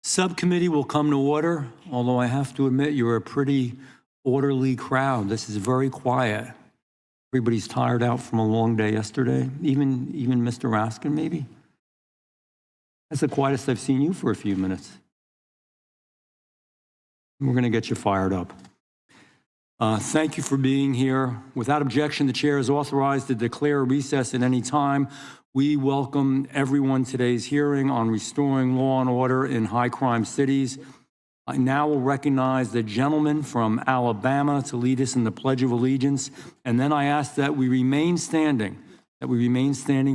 Subcommittee will come to order, although I have to admit you're a pretty orderly crowd. This is very quiet. Everybody's tired out from a long day yesterday, even Mr. Raskin, maybe? That's the quietest I've seen you for a few minutes. We're going to get you fired up. Thank you for being here. Without objection, the chair is authorized to declare a recess at any time. We welcome everyone today's hearing on restoring law and order in high crime cities. I now will recognize the gentleman from Alabama to lead us in the Pledge of Allegiance, and then I ask that we remain standing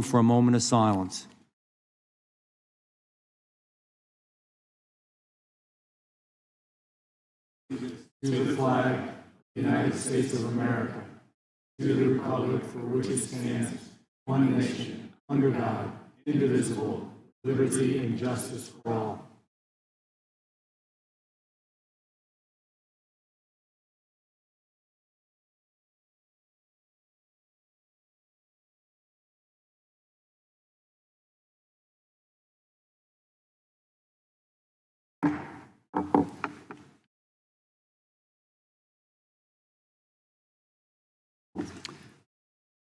for a moment of silence. To the flag of the United States of America, to the republic for which it stands, one nation, under God, indivisible, liberty and justice for all.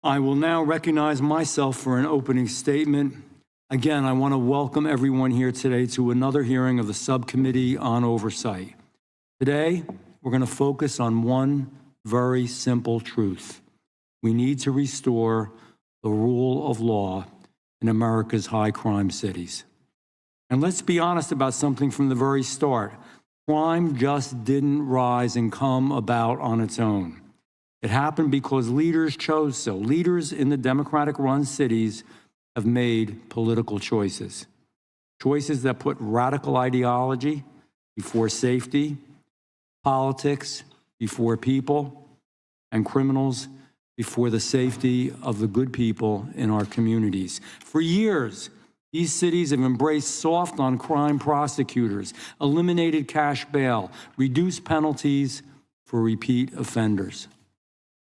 I will now recognize myself for an opening statement. Again, I want to welcome everyone here today to another hearing of the Subcommittee on Oversight. Today, we're going to focus on one very simple truth. We need to restore the rule of law in America's high crime cities. And let's be honest about something from the very start. Crime just didn't rise and come about on its own. It happened because leaders chose so. Leaders in the Democratic-run cities have made political choices. Choices that put radical ideology before safety, politics before people, and criminals before the safety of the good people in our communities. For years, these cities have embraced soft on crime prosecutors, eliminated cash bail, reduced penalties for repeat offenders.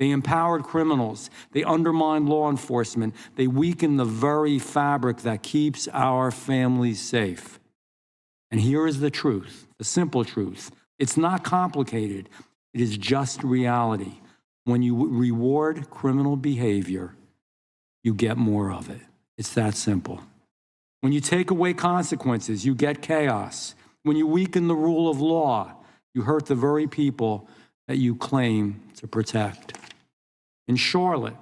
They empowered criminals. They undermined law enforcement. They weakened the very fabric that keeps our families safe. And here is the truth, the simple truth. It's not complicated. It is just reality. When you reward criminal behavior, you get more of it. It's that simple. When you take away consequences, you get chaos. When you weaken the rule of law, you hurt the very people that you claim to protect. In Charlotte,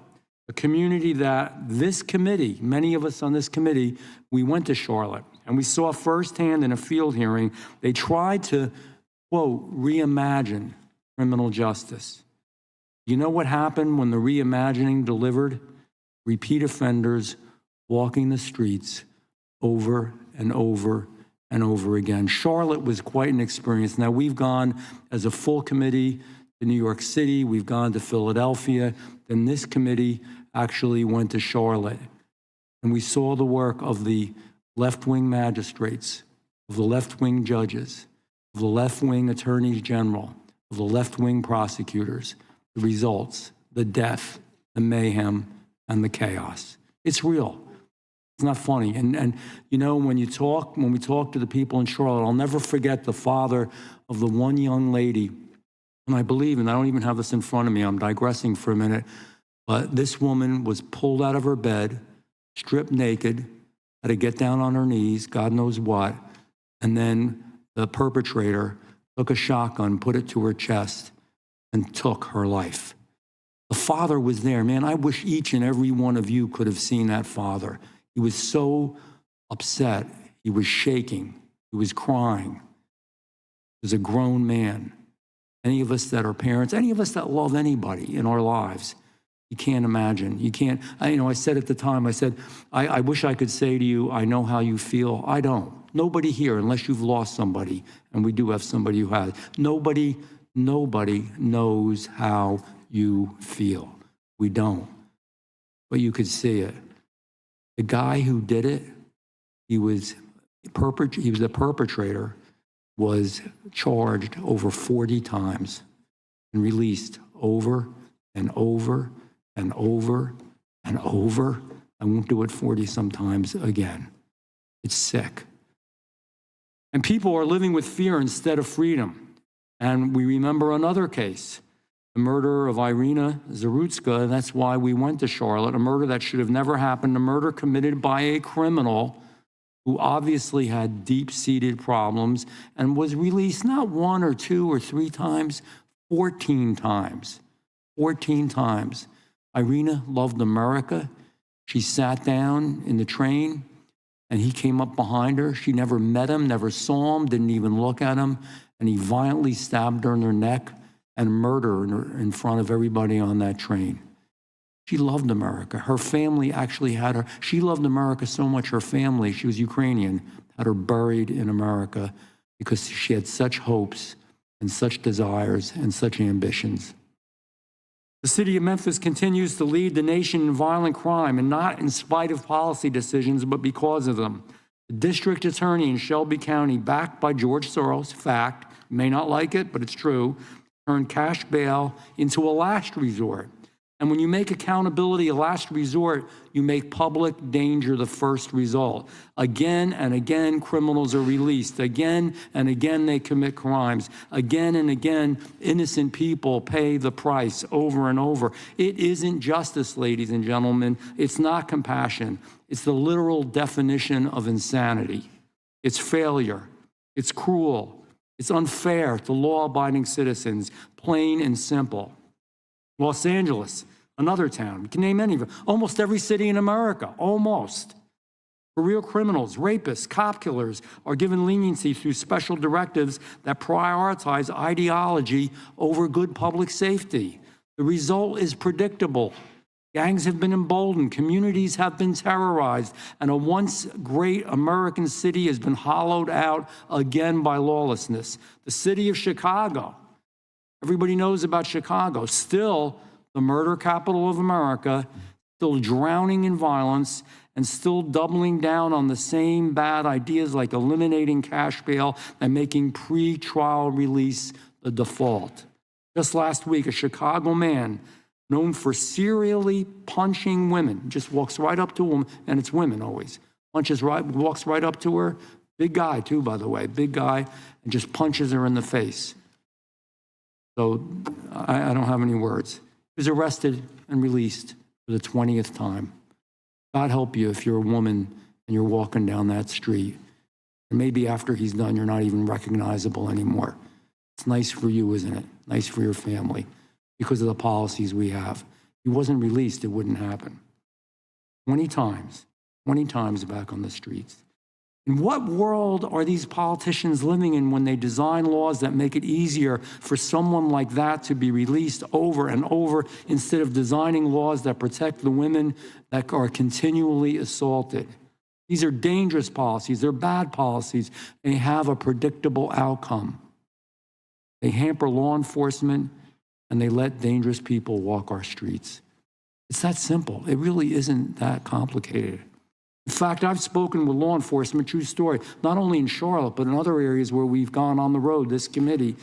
a community that this committee, many of us on this committee, we went to Charlotte and we saw firsthand in a field hearing, they tried to, quote, reimagine criminal justice. You know what happened when the reimagining delivered? Repeat offenders walking the streets over and over and over again. Charlotte was quite an experience. Now, we've gone as a full committee to New York City, we've gone to Philadelphia, then this committee actually went to Charlotte. And we saw the work of the left-wing magistrates, of the left-wing judges, of the left-wing attorneys general, of the left-wing prosecutors, the results, the death, the mayhem, and the chaos. It's real. It's not funny. And you know, when we talk to the people in Charlotte, I'll never forget the father of the one young lady. And I believe, and I don't even have this in front of me, I'm digressing for a minute, but this woman was pulled out of her bed, stripped naked, had to get down on her knees, God knows what, and then the perpetrator took a shotgun, put it to her chest, and took her life. The father was there. Man, I wish each and every one of you could have seen that father. He was so upset. He was shaking. He was crying. He was a grown man. Any of us that are parents, any of us that love anybody in our lives, you can't imagine. You can't, I said at the time, I said, I wish I could say to you, I know how you feel. I don't. Nobody here, unless you've lost somebody, and we do have somebody who has, nobody knows how you feel. We don't. But you could see it. The guy who did it, he was the perpetrator, was charged over 40 times and released over and over and over and over. I won't do it 40 sometimes again. It's sick. And people are living with fear instead of freedom. And we remember another case, the murder of Irina Zarutska. That's why we went to Charlotte, a murder that should have never happened, a murder committed by a criminal who obviously had deep-seated problems and was released not 1 or 2 or 3 times, 14 times. 14 times. Irina loved America. She sat down in the train, and he came up behind her. She never met him, never saw him, didn't even look at him, and he violently stabbed her in her neck and murdered her in front of everybody on that train. She loved America. Her family actually had her. She loved America so much, her family, she was Ukrainian, had her buried in America because she had such hopes and such desires and such ambitions. The city of Memphis continues to lead the nation in violent crime, and not in spite of policy decisions, but because of them. The district attorney in Shelby County, backed by George Soros, fact, you may not like it, but it's true, turned cash bail into a last resort. And when you make accountability a last resort, you make public danger the first result. Again and again, criminals are released. Again and again, they commit crimes. Again and again, innocent people pay the price over and over. It isn't justice, ladies and gentlemen. It's not compassion. It's the literal definition of insanity. It's failure. It's cruel. It's unfair to law-abiding citizens, plain and simple. Los Angeles, another town. You can name any of them. Almost every city in America, almost. Career criminals, rapists, cop killers are given leniency through special directives that prioritize ideology over good public safety. The result is predictable. Gangs have been emboldened, communities have been terrorized, and a once great American city has been hollowed out again by lawlessness. The city of Chicago, everybody knows about Chicago, still the murder capital of America, still drowning in violence, and still doubling down on the same bad ideas like eliminating cash bail and making pre-trial release the default. Just last week, a Chicago man known for serially punching women, just walks right up to them, and it's women always, walks right up to her, big guy too, by the way, big guy, and just punches her in the face. So I don't have any words. He was arrested and released for the 20th time. God help you if you're a woman and you're walking down that street. And maybe after he's done, you're not even recognizable anymore. It's nice for you, isn't it? Nice for your family because of the policies we have. If he wasn't released, it wouldn't happen. 20 times back on the streets. In what world are these politicians living in when they design laws that make it easier for someone like that to be released over and over instead of designing laws that protect the women that are continually assaulted? These are dangerous policies. They're bad policies. They have a predictable outcome. They hamper law enforcement and they let dangerous people walk our streets. It's that simple. It really isn't that complicated. In fact, I've spoken with law enforcement, true story, not only in Charlotte, but in other areas where we've gone on the road, this committee,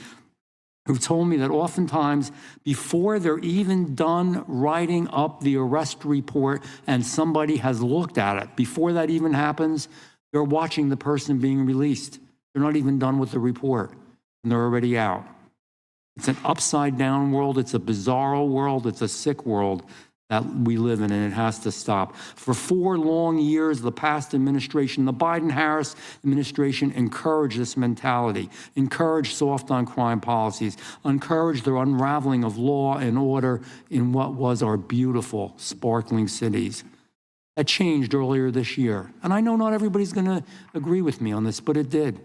who've told me that oftentimes before they're even done writing up the arrest report and somebody has looked at it, before that even happens, they're watching the person being released. They're not even done with the report, and they're already out. It's an upside-down world. It's a bizarro world. It's a sick world that we live in, and it has to stop. For 4 long years, the past administration, the Biden-Harris administration, encouraged this mentality, encouraged soft on crime policies, encouraged the unraveling of law and order in what was our beautiful, sparkling cities. That changed earlier this year. And I know not everybody's gonna agree with me on this, but it did.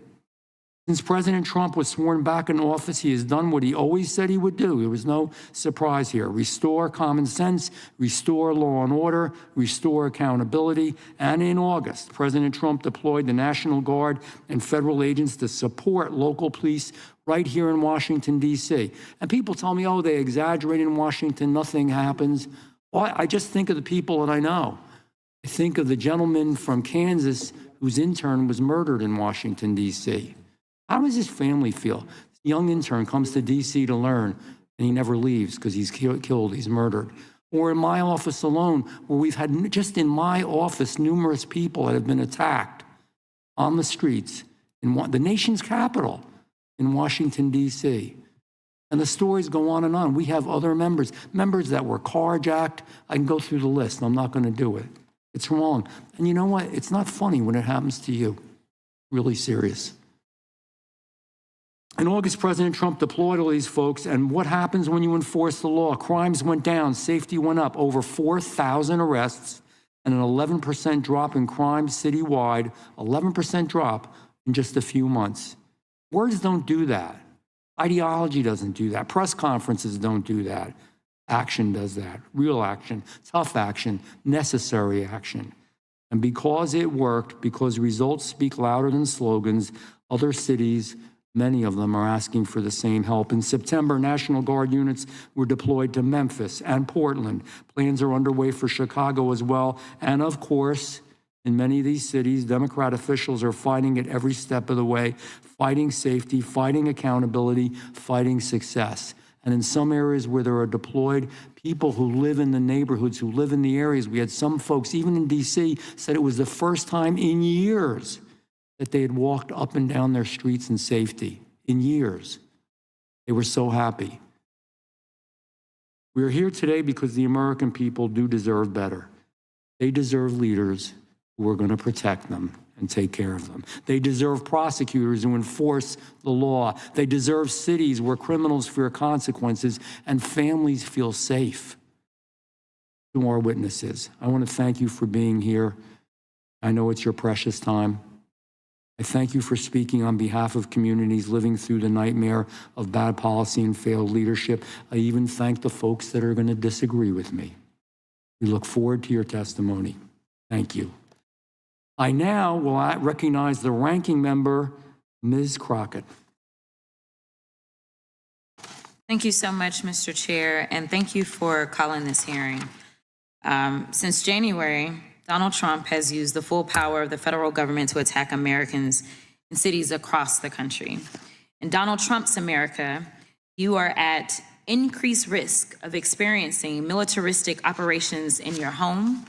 Since President Trump was sworn back in office, he has done what he always said he would do. There was no surprise here. Restore common sense, restore law and order, restore accountability. And in August, President Trump deployed the National Guard and federal agents to support local police right here in Washington, D.C. And people tell me, oh, they exaggerate in Washington, nothing happens. Well, I just think of the people that I know. I think of the gentleman from Kansas whose intern was murdered in Washington, D.C. How does his family feel? This young intern comes to D.C. to learn, and he never leaves because he's killed, he's murdered. Or in my office alone, where we've had, just in my office, numerous people that have been attacked on the streets the nation's capital, in Washington, D.C. And the stories go on and on. We have other members that were carjacked. I can go through the list. I'm not going to do it. It's wrong. And you know what? It's not funny when it happens to you. Really serious. In August, President Trump deployed all these folks, and what happens when you enforce the law? Crimes went down, safety went up, over 4,000 arrests, and an 11% drop in crime citywide, 11% drop in just a few months. Words don't do that. Ideology doesn't do that. Press conferences don't do that. Action does that. Real action, tough action, necessary action. And because it worked, because results speak louder than slogans, other cities, many of them, are asking for the same help. In September, National Guard units were deployed to Memphis and Portland. Plans are underway for Chicago as well. And of course, in many of these cities, Democrat officials are fighting it every step of the way, fighting safety, fighting accountability, fighting success. And in some areas where there are deployed people who live in the neighborhoods, who live in the areas, we had some folks, even in D.C., said it was the first time in years that they had walked up and down their streets in safety. In years. They were so happy. We are here today because the American people do deserve better. They deserve leaders who are going to protect them and take care of them. They deserve prosecutors who enforce the law. They deserve cities where criminals fear consequences and families feel safe. To our witnesses, I want to thank you for being here. I know it's your precious time. I thank you for speaking on behalf of communities living through the nightmare of bad policy and failed leadership. I even thank the folks that are going to disagree with me. We look forward to your testimony. Thank you. I now will recognize the ranking member, Ms. Crockett. Thank you so much, Mr. Chair, and thank you for calling this hearing. Since January, Donald Trump has used the full power of the federal government to attack Americans in cities across the country. In Donald Trump's America, you are at increased risk of experiencing militaristic operations in your home,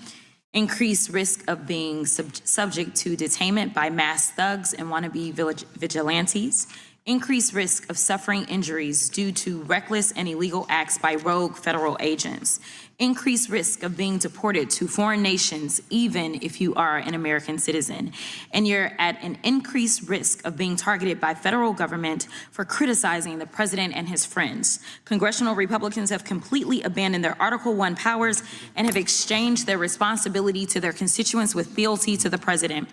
increased risk of being subject to detainment by mass thugs and wannabe vigilantes, increased risk of suffering injuries due to reckless and illegal acts by rogue federal agents, increased risk of being deported to foreign nations, even if you are an American citizen. And you're at an increased risk of being targeted by federal government for criticizing the president and his friends. Congressional Republicans have completely abandoned their Article I powers and have exchanged their responsibility to their constituents with fealty to the president.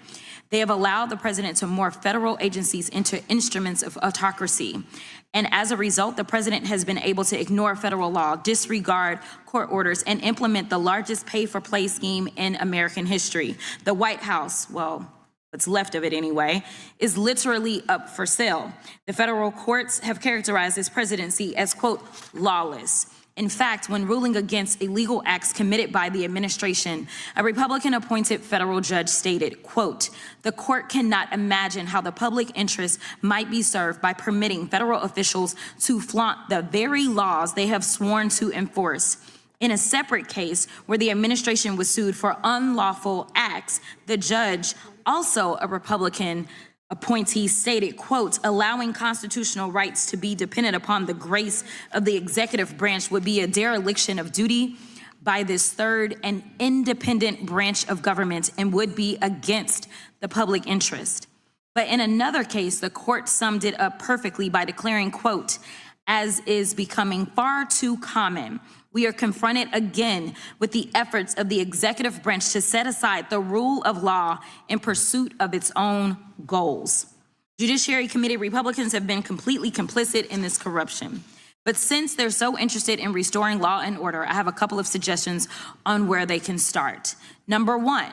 They have allowed the president to morph federal agencies into instruments of autocracy. And as a result, the president has been able to ignore federal law, disregard court orders, and implement the largest pay-for-play scheme in American history. The White House, well, what's left of it anyway, is literally up for sale. The federal courts have characterized this presidency as, quote, lawless. In fact, when ruling against illegal acts committed by the administration, a Republican-appointed federal judge stated, quote, the court cannot imagine how the public interest might be served by permitting federal officials to flaunt the very laws they have sworn to enforce. In a separate case where the administration was sued for unlawful acts, the judge, also a Republican appointee, stated, quote, allowing constitutional rights to be dependent upon the grace of the executive branch would be a dereliction of duty by this third and independent branch of government and would be against the public interest. But in another case, the court summed it up perfectly by declaring, quote, as is becoming far too common, we are confronted again with the efforts of the executive branch to set aside the rule of law in pursuit of its own goals. Judiciary Committee Republicans have been completely complicit in this corruption. But since they're so interested in restoring law and order, I have a couple of suggestions on where they can start. Number one,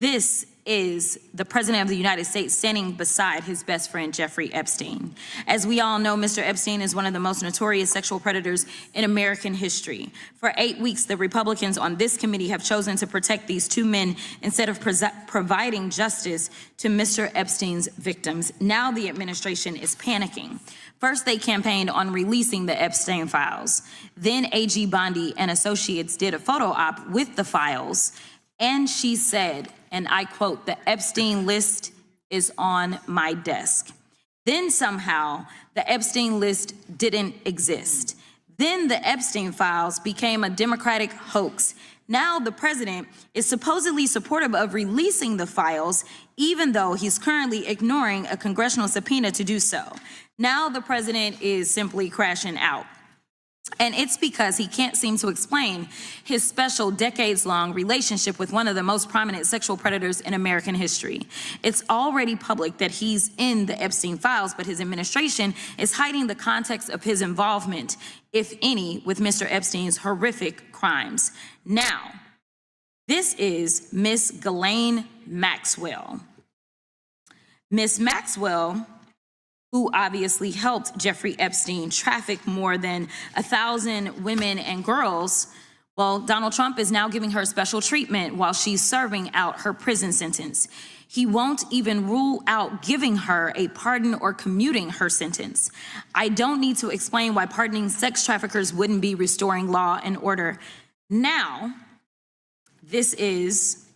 this is the President of the United States standing beside his best friend, Jeffrey Epstein. As we all know, Mr. Epstein is one of the most notorious sexual predators in American history. For 8 weeks, the Republicans on this committee have chosen to protect these two men instead of providing justice to Mr. Epstein's victims. Now the administration is panicking. First, they campaigned on releasing the Epstein files. Then AG Bondi and Associates did a photo op with the files. And she said, and I quote, the Epstein list is on my desk. Then somehow the Epstein list didn't exist. Then the Epstein files became a Democratic hoax. Now the president is supposedly supportive of releasing the files, even though he's currently ignoring a congressional subpoena to do so. Now the president is simply crashing out. And it's because he can't seem to explain his special decades-long relationship with one of the most prominent sexual predators in American history. It's already public that he's in the Epstein files, but his administration is hiding the context of his involvement, if any, with Mr. Epstein's horrific crimes. Now, this is Miss Ghislaine Maxwell. Miss Maxwell, who obviously helped Jeffrey Epstein traffic more than 1,000 women and girls, well, Donald Trump is now giving her special treatment while she's serving out her prison sentence. He won't even rule out giving her a pardon or commuting her sentence. I don't need to explain why pardoning sex traffickers wouldn't be restoring law and order. Now, this is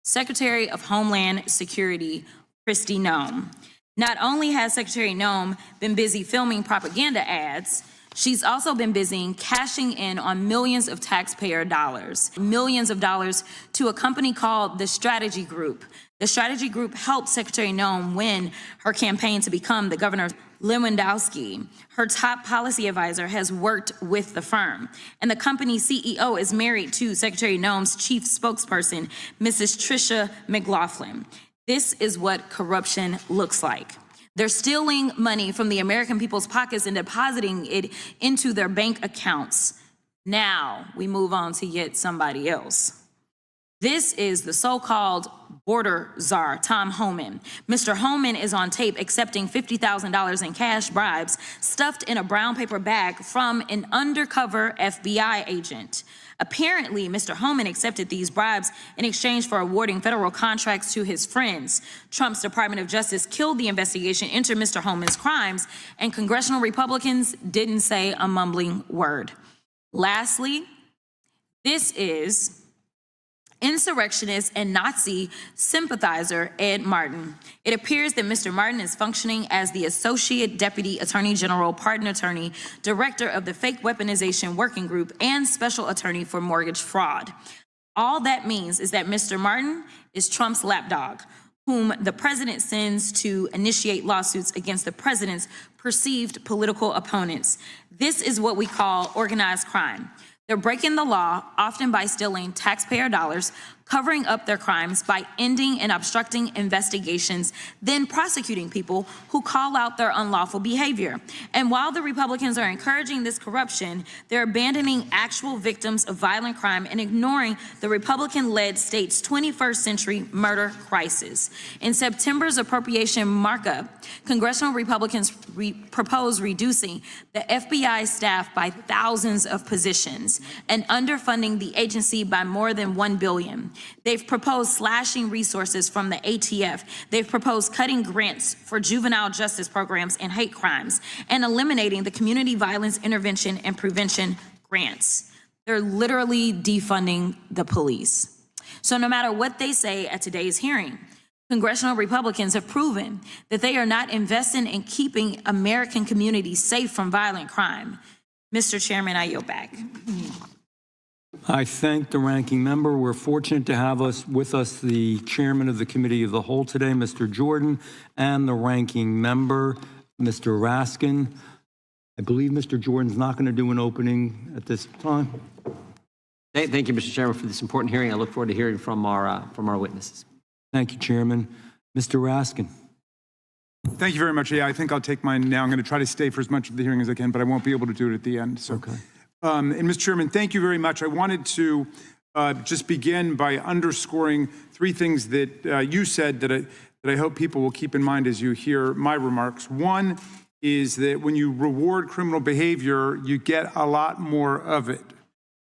Secretary of Homeland Security, Kristi Noem. Not only has Secretary Noem been busy filming propaganda ads, she's also been busy cashing in on millions of taxpayer dollars, millions of dollars to a company called The Strategy Group. The Strategy Group helped Secretary Noem win her campaign to become the governor. Lewandowski, her top policy advisor, has worked with the firm. And the company's CEO is married to Secretary Noem's chief spokesperson, Mrs. Tricia McLaughlin. This is what corruption looks like. They're stealing money from the American people's pockets and depositing it into their bank accounts. Now we move on to yet somebody else. This is the so-called border czar, Tom Homan. Mr. Homan is on tape accepting $50,000 in cash bribes stuffed in a brown paper bag from an undercover FBI agent. Apparently, Mr. Homan accepted these bribes in exchange for awarding federal contracts to his friends. Trump's Department of Justice killed the investigation into Mr. Homan's crimes, and congressional Republicans didn't say a mumbling word. Lastly, this is insurrectionist and Nazi sympathizer Ed Martin. It appears that Mr. Martin is functioning as the Associate Deputy Attorney General, Pardon Attorney, Director of the Fake Weaponization Working Group, and Special Attorney for Mortgage Fraud. All that means is that Mr. Martin is Trump's lapdog, whom the president sends to initiate lawsuits against the president's perceived political opponents. This is what we call organized crime. They're breaking the law, often by stealing taxpayer dollars, covering up their crimes by ending and obstructing investigations, then prosecuting people who call out their unlawful behavior. And while the Republicans are encouraging this corruption, they're abandoning actual victims of violent crime and ignoring the Republican-led state's 21st century murder crisis. In September's appropriation markup, congressional Republicans proposed reducing the FBI staff by thousands of positions and underfunding the agency by more than $1 billion. They've proposed slashing resources from the ATF. They've proposed cutting grants for juvenile justice programs and hate crimes and eliminating the community violence intervention and prevention grants. They're literally defunding the police. So no matter what they say at today's hearing, congressional Republicans have proven that they are not investing in keeping American communities safe from violent crime. Mr. Chairman, I yield back. I thank the ranking member. We're fortunate to have with us the chairman of the Committee of the Whole today, Mr. Jordan, and the ranking member, Mr. Raskin. I believe Mr. Jordan's not going to do an opening at this time. Thank you, Mr. Chairman, for this important hearing. I look forward to hearing from our witnesses. Thank you, Chairman. Mr. Raskin. Thank you very much. Yeah, I think I'll take mine now. I'm going to try to stay for as much of the hearing as I can, but I won't be able to do it at the end. So. Okay. And Mr. Chairman, thank you very much. I wanted to just begin by underscoring three things that you said that I hope people will keep in mind as you hear my remarks. One is that when you reward criminal behavior, you get a lot more of it.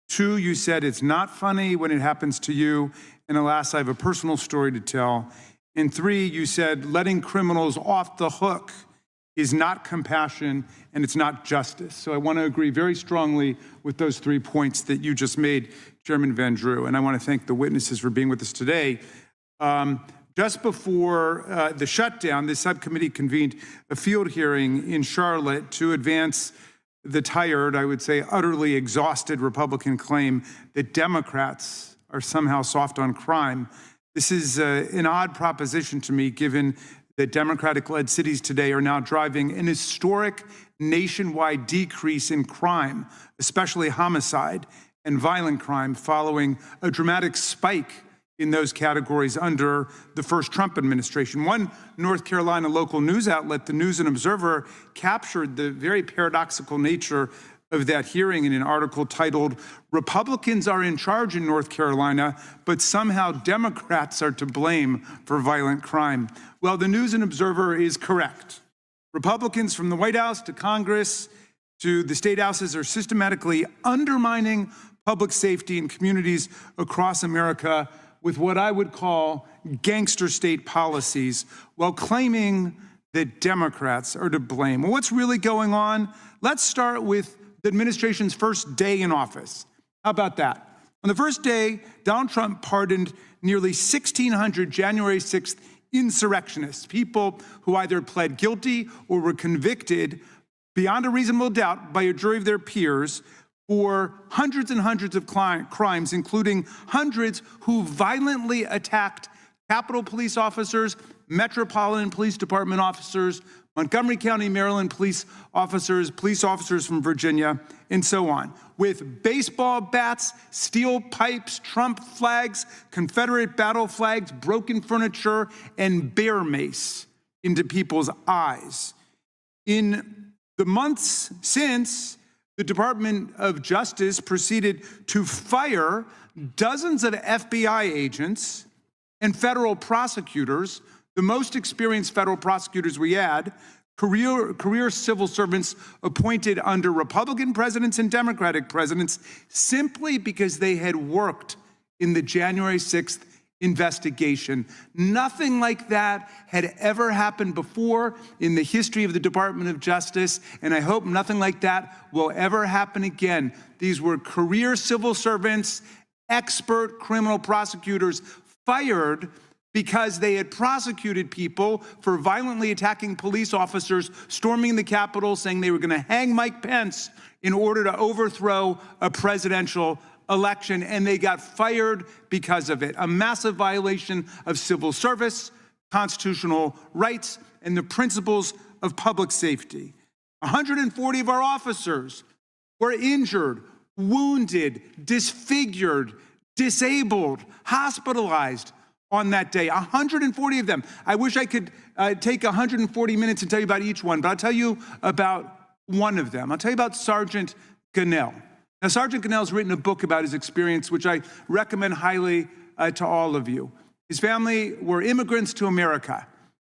Two, you said it's not funny when it happens to you. And alas, I have a personal story to tell. And three, you said letting criminals off the hook is not compassion and it's not justice. So I want to agree very strongly with those 3 points that you just made, Chairman Van Drew. And I want to thank the witnesses for being with us today. just before the shutdown, the subcommittee convened a field hearing in Charlotte to advance the tired, I would say utterly exhausted Republican claim that Democrats are somehow soft on crime. This is an odd proposition to me, given that Democratic-led cities today are now driving an historic nationwide decrease in crime, especially homicide and violent crime, following a dramatic spike in those categories under the first Trump administration. One North Carolina local news outlet, the News and Observer, captured the very paradoxical nature of that hearing in an article titled, "Republicans are in charge in North Carolina, but somehow Democrats are to blame for violent crime." Well, the News and Observer is correct. Republicans from the White House to Congress to the state houses are systematically undermining public safety in communities across America with what I would call gangster state policies, while claiming that Democrats are to blame. Well, what's really going on? Let's start with the administration's first day in office. How about that? On the first day, Donald Trump pardoned nearly 1,600 January 6th insurrectionists, people who either pled guilty or were convicted beyond a reasonable doubt by a jury of their peers for hundreds and hundreds of crimes, including hundreds who violently attacked Capitol Police officers, Metropolitan Police Department officers, Montgomery County, Maryland police officers from Virginia, and so on, with baseball bats, steel pipes, Trump flags, Confederate battle flags, broken furniture, and bear mace into people's eyes. In the months since, the Department of Justice proceeded to fire dozens of FBI agents and federal prosecutors, the most experienced federal prosecutors we had, career civil servants appointed under Republican presidents and Democratic presidents, simply because they had worked in the January 6th investigation. Nothing like that had ever happened before in the history of the Department of Justice, and I hope nothing like that will ever happen again. These were career civil servants, expert criminal prosecutors fired because they had prosecuted people for violently attacking police officers, storming the Capitol, saying they were going to hang Mike Pence in order to overthrow a presidential election, and they got fired because of it. A massive violation of civil service, constitutional rights, and the principles of public safety. 140 of our officers were injured, wounded, disfigured, disabled, hospitalized on that day. 140 of them. I wish I could take 140 minutes and tell you about each one, but I'll tell you about one of them. I'll tell you about Sergeant Gonell. Now, Sergeant Gonell's written a book about his experience, which I recommend highly to all of you. His family were immigrants to America.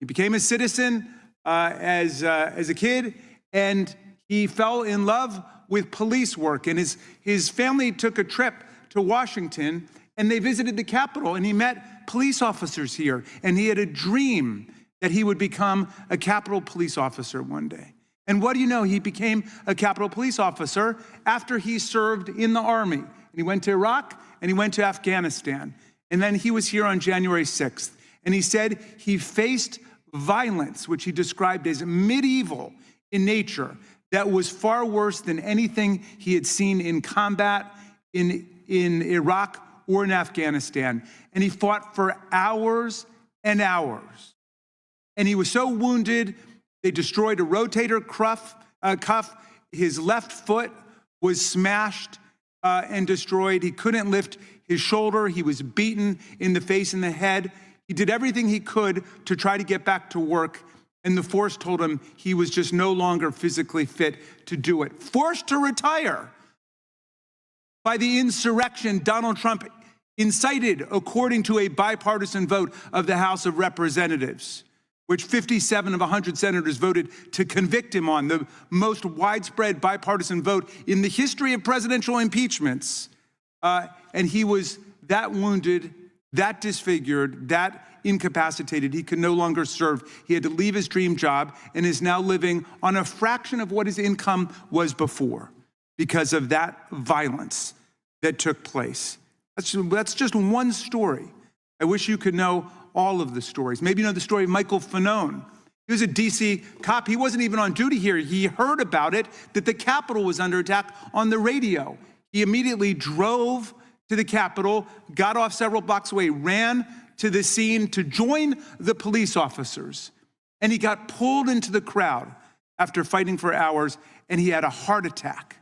He became a citizen as a kid, and he fell in love with police work. And his family took a trip to Washington, and they visited the Capitol, and he met police officers here. And he had a dream that he would become a Capitol police officer one day. And what do you know? He became a Capitol police officer after he served in the Army. And he went to Iraq, and he went to Afghanistan. And then he was here on January 6th. And he said he faced violence, which he described as medieval in nature, that was far worse than anything he had seen in combat in Iraq or in Afghanistan. And he fought for hours and hours. And he was so wounded, they destroyed a rotator cuff. His left foot was smashed and destroyed. He couldn't lift his shoulder. He was beaten in the face and the head. He did everything he could to try to get back to work, and the force told him he was just no longer physically fit to do it. Forced to retire by the insurrection Donald Trump incited, according to a bipartisan vote of the House of Representatives, which 57 of 100 senators voted to convict him on, the most widespread bipartisan vote in the history of presidential impeachments. And he was that wounded, that disfigured, that incapacitated. He could no longer serve. He had to leave his dream job and is now living on a fraction of what his income was before because of that violence that took place. That's just one story. I wish you could know all of the stories. Maybe you know the story of Michael Fanone. He was a DC cop. He wasn't even on duty here. He heard about it, that the Capitol was under attack on the radio. He immediately drove to the Capitol, got off several blocks away, ran to the scene to join the police officers. And he got pulled into the crowd after fighting for hours, and he had a heart attack.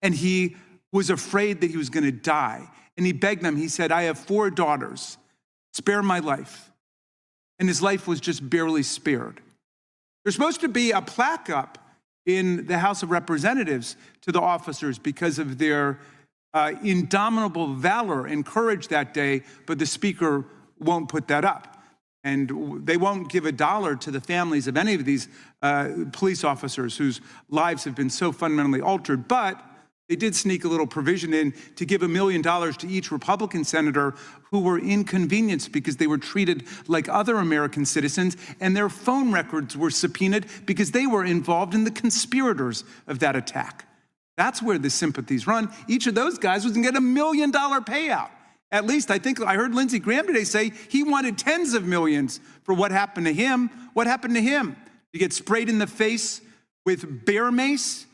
And he was afraid that he was going to die. And he begged them. He said, "I have 4 daughters. Spare my life." And his life was just barely spared. There's supposed to be a plaque up in the House of Representatives to the officers because of their indomitable valor and courage that day, but the Speaker won't put that up. And they won't give $1 to the families of any of these police officers whose lives have been so fundamentally altered. But they did sneak a little provision in to give $1 million to each Republican senator who were inconvenienced because they were treated like other American citizens, and their phone records were subpoenaed because they were involved in the conspirators of that attack. That's where the sympathies run. Each of those guys was gonna get $1 million payout. At least, I think I heard Lindsey Graham today say he wanted tens of millions for what happened to him. What happened to him? Did he get sprayed in the face with bear mace?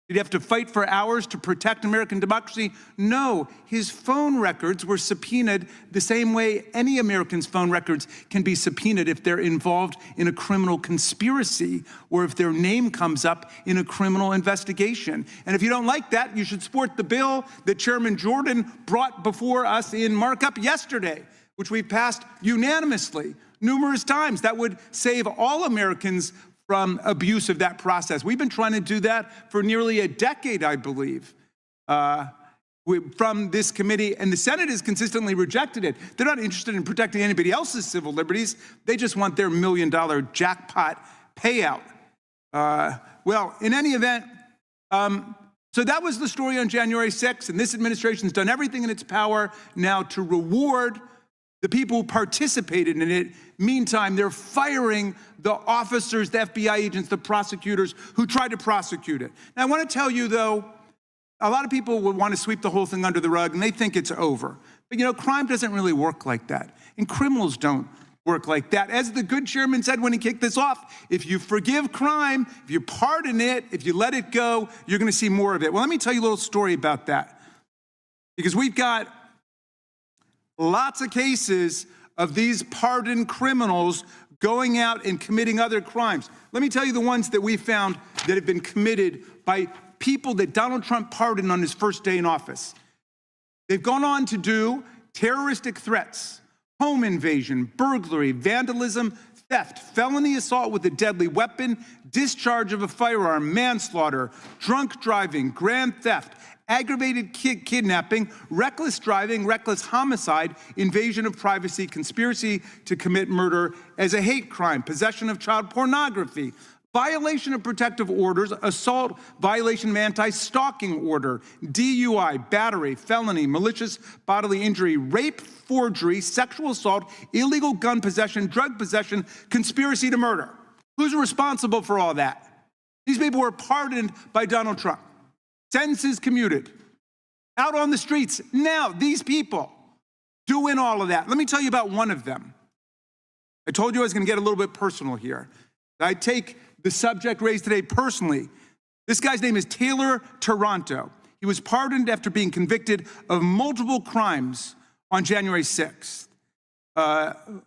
Did he have to fight for hours to protect American democracy? No, his phone records were subpoenaed the same way any American's phone records can be subpoenaed if they're involved in a criminal conspiracy or if their name comes up in a criminal investigation. And if you don't like that, you should support the bill that Chairman Jordan brought before us in markup yesterday, which we passed unanimously numerous times. That would save all Americans from abuse of that process. We've been trying to do that for nearly a decade, I believe, from this committee, and the Senate has consistently rejected it. They're not interested in protecting anybody else's civil liberties. They just want their $1 million jackpot payout. Well, in any event, so that was the story on January 6th, and this administration's done everything in its power now to reward the people who participated in it. Meantime, they're firing the officers, the FBI agents, the prosecutors who tried to prosecute it. Now, I want to tell you, though, a lot of people would want to sweep the whole thing under the rug, and they think it's over. But, you know, crime doesn't really work like that, and criminals don't work like that. As the good chairman said when he kicked this off, if you forgive crime, if you pardon it, if you let it go, you're going to see more of it. Well, let me tell you a little story about that, because we've got lots of cases of these pardoned criminals going out and committing other crimes. Let me tell you the ones that we found that have been committed by people that Donald Trump pardoned on his first day in office. They've gone on to do terroristic threats, home invasion, burglary, vandalism, theft, felony assault with a deadly weapon, discharge of a firearm, manslaughter, drunk driving, grand theft, aggravated kidnapping, reckless driving, reckless homicide, invasion of privacy, conspiracy to commit murder as a hate crime, possession of child pornography, violation of protective orders, assault, violation of anti-stalking order, DUI, battery, felony, malicious bodily injury, rape, forgery, sexual assault, illegal gun possession, drug possession, conspiracy to murder. Who's responsible for all that? These people were pardoned by Donald Trump. Sentences commuted. Out on the streets now, these people doing all of that. Let me tell you about one of them. I told you I was going to get a little bit personal here. I take the subject raised today personally. This guy's name is Taylor Taranto. He was pardoned after being convicted of multiple crimes on January 6th.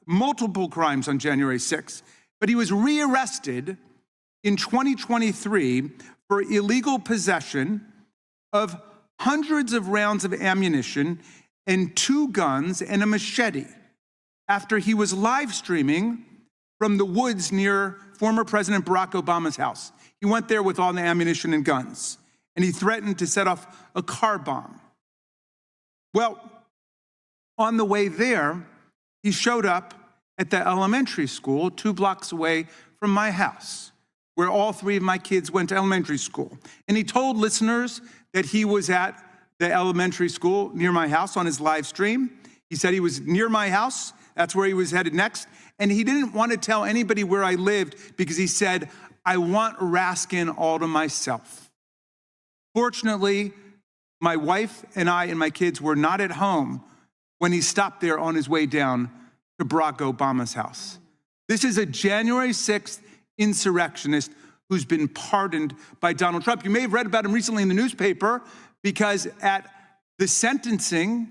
Multiple crimes on January 6th. But he was rearrested in 2023 for illegal possession of hundreds of rounds of ammunition and 2 guns and a machete after he was live streaming from the woods near former President Barack Obama's house. He went there with all the ammunition and guns, and he threatened to set off a car bomb. Well, on the way there, he showed up at the elementary school 2 blocks away from my house, where all 3 of my kids went to elementary school. And he told listeners that he was at the elementary school near my house on his live stream. He said he was near my house. That's where he was headed next. And he didn't want to tell anybody where I lived because he said, I want Raskin all to myself. Fortunately, my wife and I and my kids were not at home when he stopped there on his way down to Barack Obama's house. This is a January 6th insurrectionist who's been pardoned by Donald Trump. You may have read about him recently in the newspaper because at the sentencing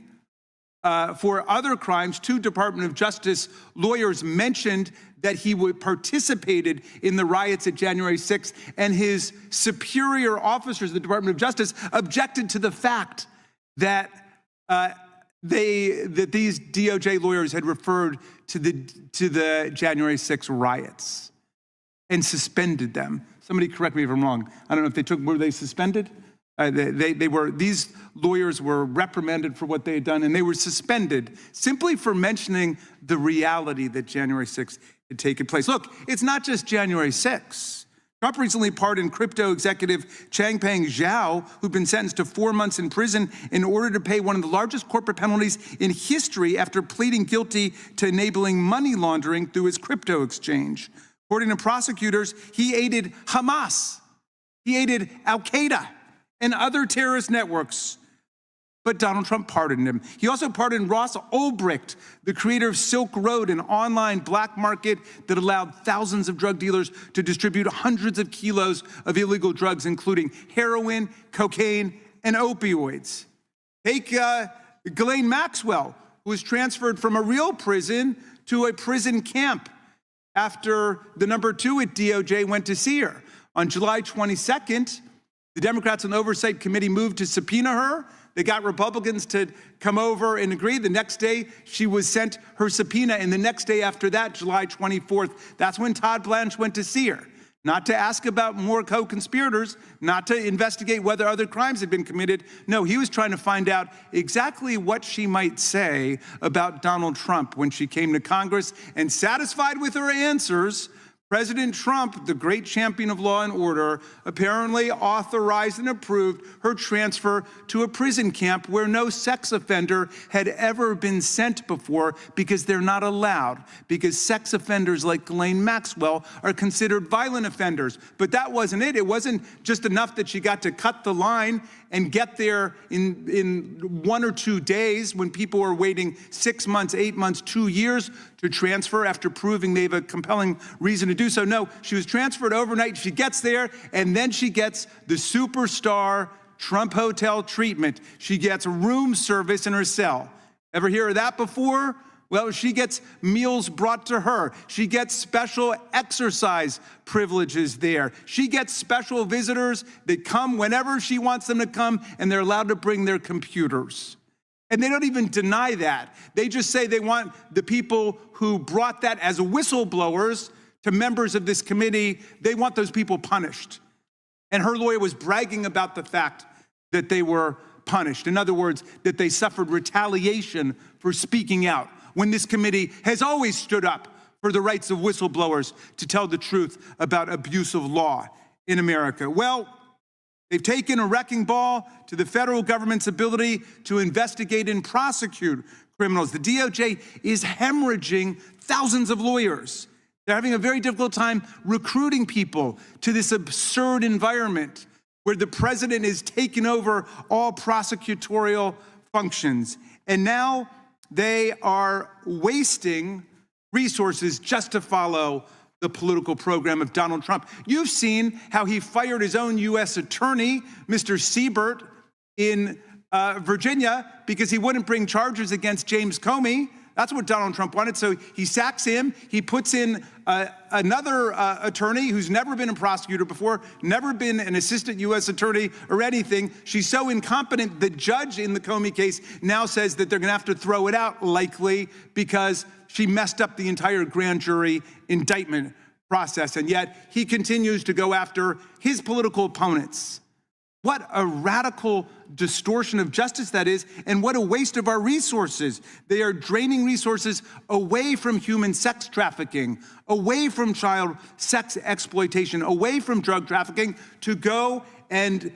for other crimes, 2 Department of Justice lawyers mentioned that he participated in the riots at January 6th, and his superior officers, the Department of Justice, objected to the fact that these DOJ lawyers had referred to the January 6th riots and suspended them. Somebody correct me if I'm wrong. I don't know if were they suspended? These lawyers were reprimanded for what they had done, and they were suspended simply for mentioning the reality that January 6th had taken place. Look, it's not just January 6th. Trump recently pardoned crypto executive Changpeng Zhao, who'd been sentenced to 4 months in prison in order to pay one of the largest corporate penalties in history after pleading guilty to enabling money laundering through his crypto exchange. According to prosecutors, he aided Hamas, he aided Al-Qaeda, and other terrorist networks. But Donald Trump pardoned him. He also pardoned Ross Ulbricht, the creator of Silk Road, an online black market that allowed thousands of drug dealers to distribute hundreds of kilos of illegal drugs, including heroin, cocaine, and opioids. Take Ghislaine Maxwell, who was transferred from a real prison to a prison camp after the #2 at DOJ went to see her. On July 22nd, the Democrats on the Oversight Committee moved to subpoena her. They got Republicans to come over and agree. The next day, she was sent her subpoena. And the next day after that, July 24th, that's when Todd Blanche went to see her. Not to ask about more co-conspirators, not to investigate whether other crimes had been committed. No, he was trying to find out exactly what she might say about Donald Trump when she came to Congress. And satisfied with her answers, President Trump, the great champion of law and order, apparently authorized and approved her transfer to a prison camp where no sex offender had ever been sent before, because they're not allowed, because sex offenders like Ghislaine Maxwell are considered violent offenders. But that wasn't it. It wasn't just enough that she got to cut the line and get there in 1 or 2 days when people are waiting 6 months, 8 months, 2 years to transfer after proving they have a compelling reason to do so. No, she was transferred overnight. She gets there, and then she gets the superstar Trump Hotel treatment. She gets room service in her cell. Ever hear of that before? Well, she gets meals brought to her. She gets special exercise privileges there. She gets special visitors that come whenever she wants them to come, and they're allowed to bring their computers. And they don't even deny that. They just say they want the people who brought that as whistleblowers to members of this committee, they want those people punished. And her lawyer was bragging about the fact that they were punished. In other words, that they suffered retaliation for speaking out, when this committee has always stood up for the rights of whistleblowers to tell the truth about abuse of law in America. Well, they've taken a wrecking ball to the federal government's ability to investigate and prosecute criminals. The DOJ is hemorrhaging thousands of lawyers. They're having a very difficult time recruiting people to this absurd environment where the president is taking over all prosecutorial functions. And now they are wasting resources just to follow the political program of Donald Trump. You've seen how he fired his own U.S. attorney, Mr. Siebert, in Virginia because he wouldn't bring charges against James Comey. That's what Donald Trump wanted. So he sacks him. He puts in another attorney who's never been a prosecutor before, never been an assistant U.S. attorney or anything. She's so incompetent, the judge in the Comey case now says that they're going to have to throw it out, likely because she messed up the entire grand jury indictment process. And yet he continues to go after his political opponents. What a radical distortion of justice that is, and what a waste of our resources. They are draining resources away from human sex trafficking, away from child sex exploitation, away from drug trafficking, to go and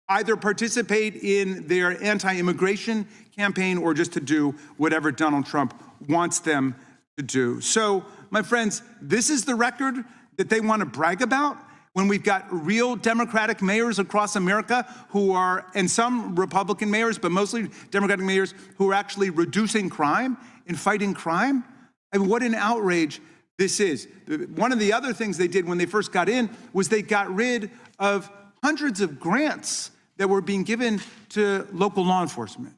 either participate in their anti-immigration campaign or just to do whatever Donald Trump wants them to do. So, my friends, this is the record that they want to brag about, when we've got real Democratic mayors across America who are, and some Republican mayors, but mostly Democratic mayors, who are actually reducing crime and fighting crime. I mean, what an outrage this is. One of the other things they did when they first got in was they got rid of hundreds of grants that were being given to local law enforcement,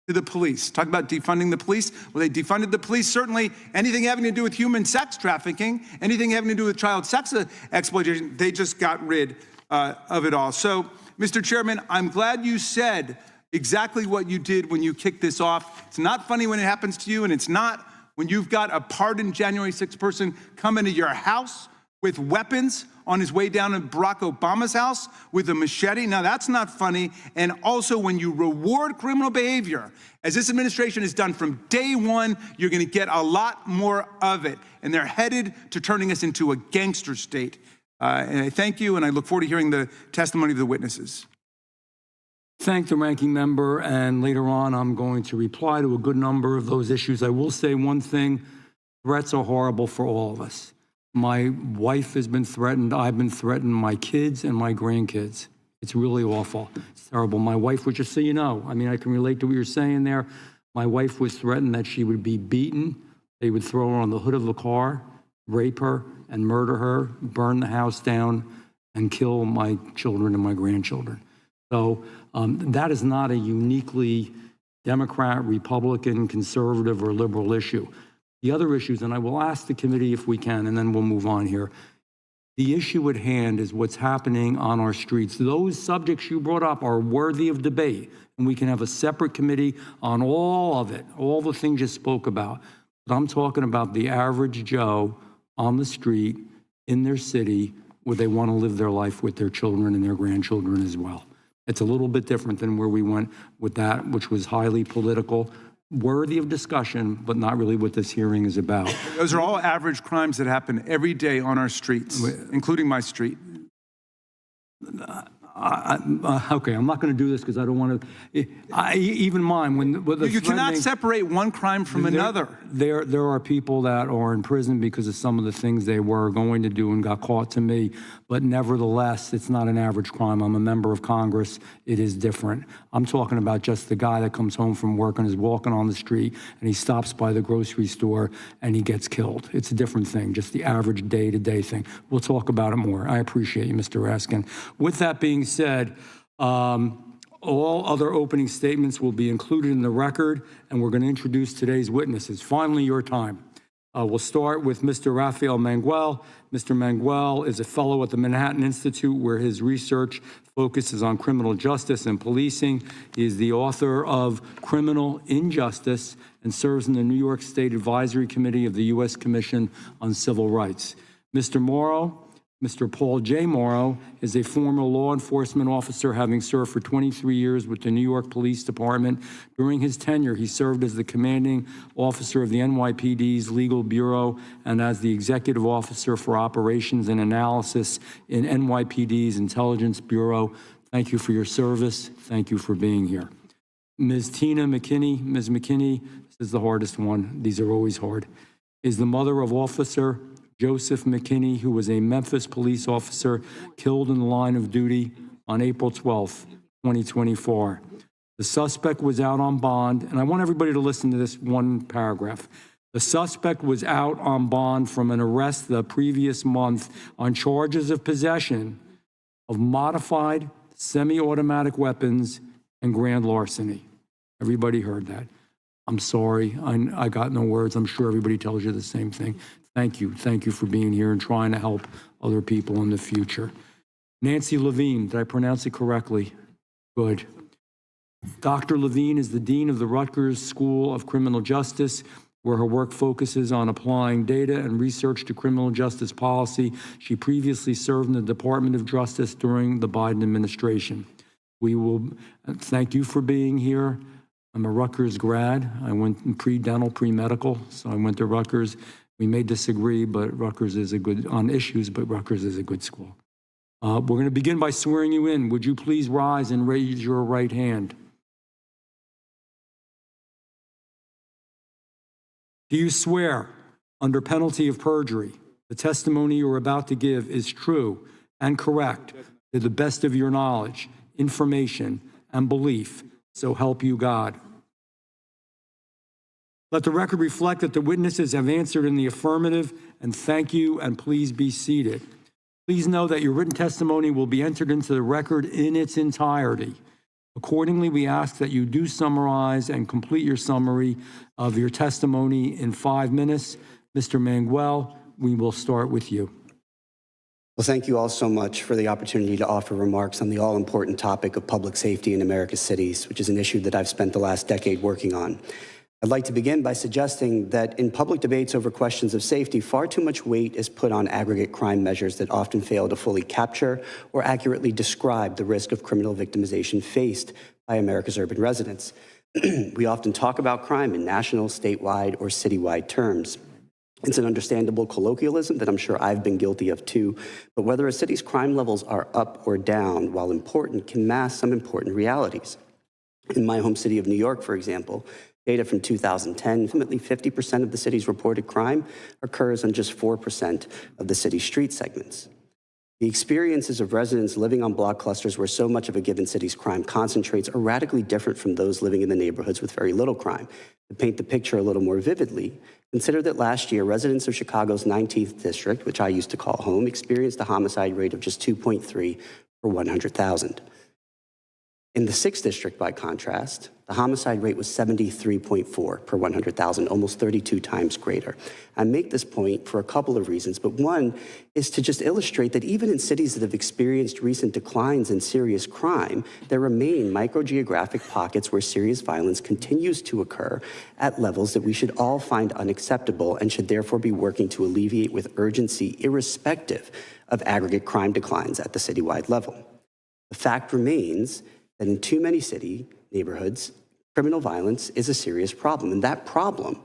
to the police. Talk about defunding the police. Well, they defunded the police. Certainly anything having to do with human sex trafficking, anything having to do with child sex exploitation, they just got rid of it all. So, Mr. Chairman, I'm glad you said exactly what you did when you kicked this off. It's not funny when it happens to you, and it's not when you've got a pardoned January 6th person come into your house with weapons on his way down to Barack Obama's house with a machete. Now, that's not funny. And also, when you reward criminal behavior, as this administration has done from day one, you're going to get a lot more of it. And they're headed to turning us into a gangster state. And I thank you, and I look forward to hearing the testimony of the witnesses. Thank the ranking member, and later on, I'm going to reply to a good number of those issues. I will say one thing: threats are horrible for all of us. My wife has been threatened. I've been threatened, my kids and my grandkids. It's really awful. It's terrible. My wife was, just so you know, I mean, I can relate to what you're saying there. My wife was threatened that she would be beaten. They would throw her on the hood of the car, rape her, and murder her, burn the house down, and kill my children and my grandchildren. So that is not a uniquely Democrat, Republican, conservative, or liberal issue. The other issues, and I will ask the committee if we can, and then we'll move on here. The issue at hand is what's happening on our streets. Those subjects you brought up are worthy of debate, and we can have a separate committee on all of it, all the things you spoke about. But I'm talking about the average Joe on the street in their city where they want to live their life with their children and their grandchildren as well. It's a little bit different than where we went with that, which was highly political, worthy of discussion, but not really what this hearing is about. Those are all average crimes that happen every day on our streets, including my street. Okay, I'm not going to do this because I don't want to. Even mine, You cannot separate one crime from another. There are people that are in prison because of some of the things they were going to do and got caught to me. But nevertheless, it's not an average crime. I'm a member of Congress. It is different. I'm talking about just the guy that comes home from work and is walking on the street and he stops by the grocery store and he gets killed. It's a different thing, just the average day-to-day thing. We'll talk about it more. I appreciate you, Mr. Raskin. With that being said, all other opening statements will be included in the record, and we're going to introduce today's witnesses. Finally, your time. We'll start with Mr. Rafael Manguel. Mr. Manguel is a fellow at the Manhattan Institute, where his research focuses on criminal justice and policing. He is the author of Criminal Injustice and serves in the New York State Advisory Committee of the U.S. Commission on Civil Rights. Mr. Morrow, Mr. Paul J. Morrow, is a former law enforcement officer, having served for 23 years with the New York Police Department. During his tenure, he served as the commanding officer of the NYPD's Legal Bureau and as the executive officer for operations and analysis in NYPD's Intelligence Bureau. Thank you for your service. Thank you for being here. Ms. Tina McKinney. Ms. McKinney, this is the hardest one. These are always hard. Is the mother of Officer Joseph McKinney, who was a Memphis police officer killed in the line of duty on April 12th, 2024. The suspect was out on bond, and I want everybody to listen to this one paragraph. The suspect was out on bond from an arrest the previous month on charges of possession of modified semi-automatic weapons and grand larceny. Everybody heard that. I'm sorry, I got no words. I'm sure everybody tells you the same thing. Thank you. Thank you for being here and trying to help other people in the future. Nancy Levine, did I pronounce it correctly? Good. Dr. Levine is the Dean of the Rutgers School of Criminal Justice, where her work focuses on applying data and research to criminal justice policy. She previously served in the Department of Justice during the Biden administration. We will thank you for being here. I'm a Rutgers grad. I went in pre-dental, pre-medical, so I went to Rutgers. We may disagree, but Rutgers is a good, on issues, but Rutgers is a good school. We're going to begin by swearing you in. Would you please rise and raise your right hand? Do you swear, under penalty of perjury, the testimony you are about to give is true and correct to the best of your knowledge, information, and belief, so help you God? Let the record reflect that the witnesses have answered in the affirmative, and thank you, and please be seated. Please know that your written testimony will be entered into the record in its entirety. Accordingly, we ask that you do summarize and complete your summary of your testimony in 5 minutes. Mr. Manguel, we will start with you. Well, thank you all so much for the opportunity to offer remarks on the all-important topic of public safety in America's cities, which is an issue that I've spent the last decade working on. I'd like to begin by suggesting that in public debates over questions of safety, far too much weight is put on aggregate crime measures that often fail to fully capture or accurately describe the risk of criminal victimization faced by America's urban residents. We often talk about crime in national, statewide, or citywide terms. It's an understandable colloquialism that I'm sure I've been guilty of too, but whether a city's crime levels are up or down, while important, can mask some important realities. In my home city of New York, for example, data from 2010, ultimately 50% of the city's reported crime occurs on just 4% of the city's street segments. The experiences of residents living on block clusters where so much of a given city's crime concentrates are radically different from those living in the neighborhoods with very little crime. To paint the picture a little more vividly, consider that last year, residents of Chicago's 19th district, which I used to call home, experienced a homicide rate of just 2.3 per 100,000. In the 6th district, by contrast, the homicide rate was 73.4 per 100,000, almost 32 times greater. I make this point for a couple of reasons, but one is to just illustrate that even in cities that have experienced recent declines in serious crime, there remain microgeographic pockets where serious violence continues to occur at levels that we should all find unacceptable and should therefore be working to alleviate with urgency, irrespective of aggregate crime declines at the citywide level. The fact remains that in too many city neighborhoods, criminal violence is a serious problem. And that problem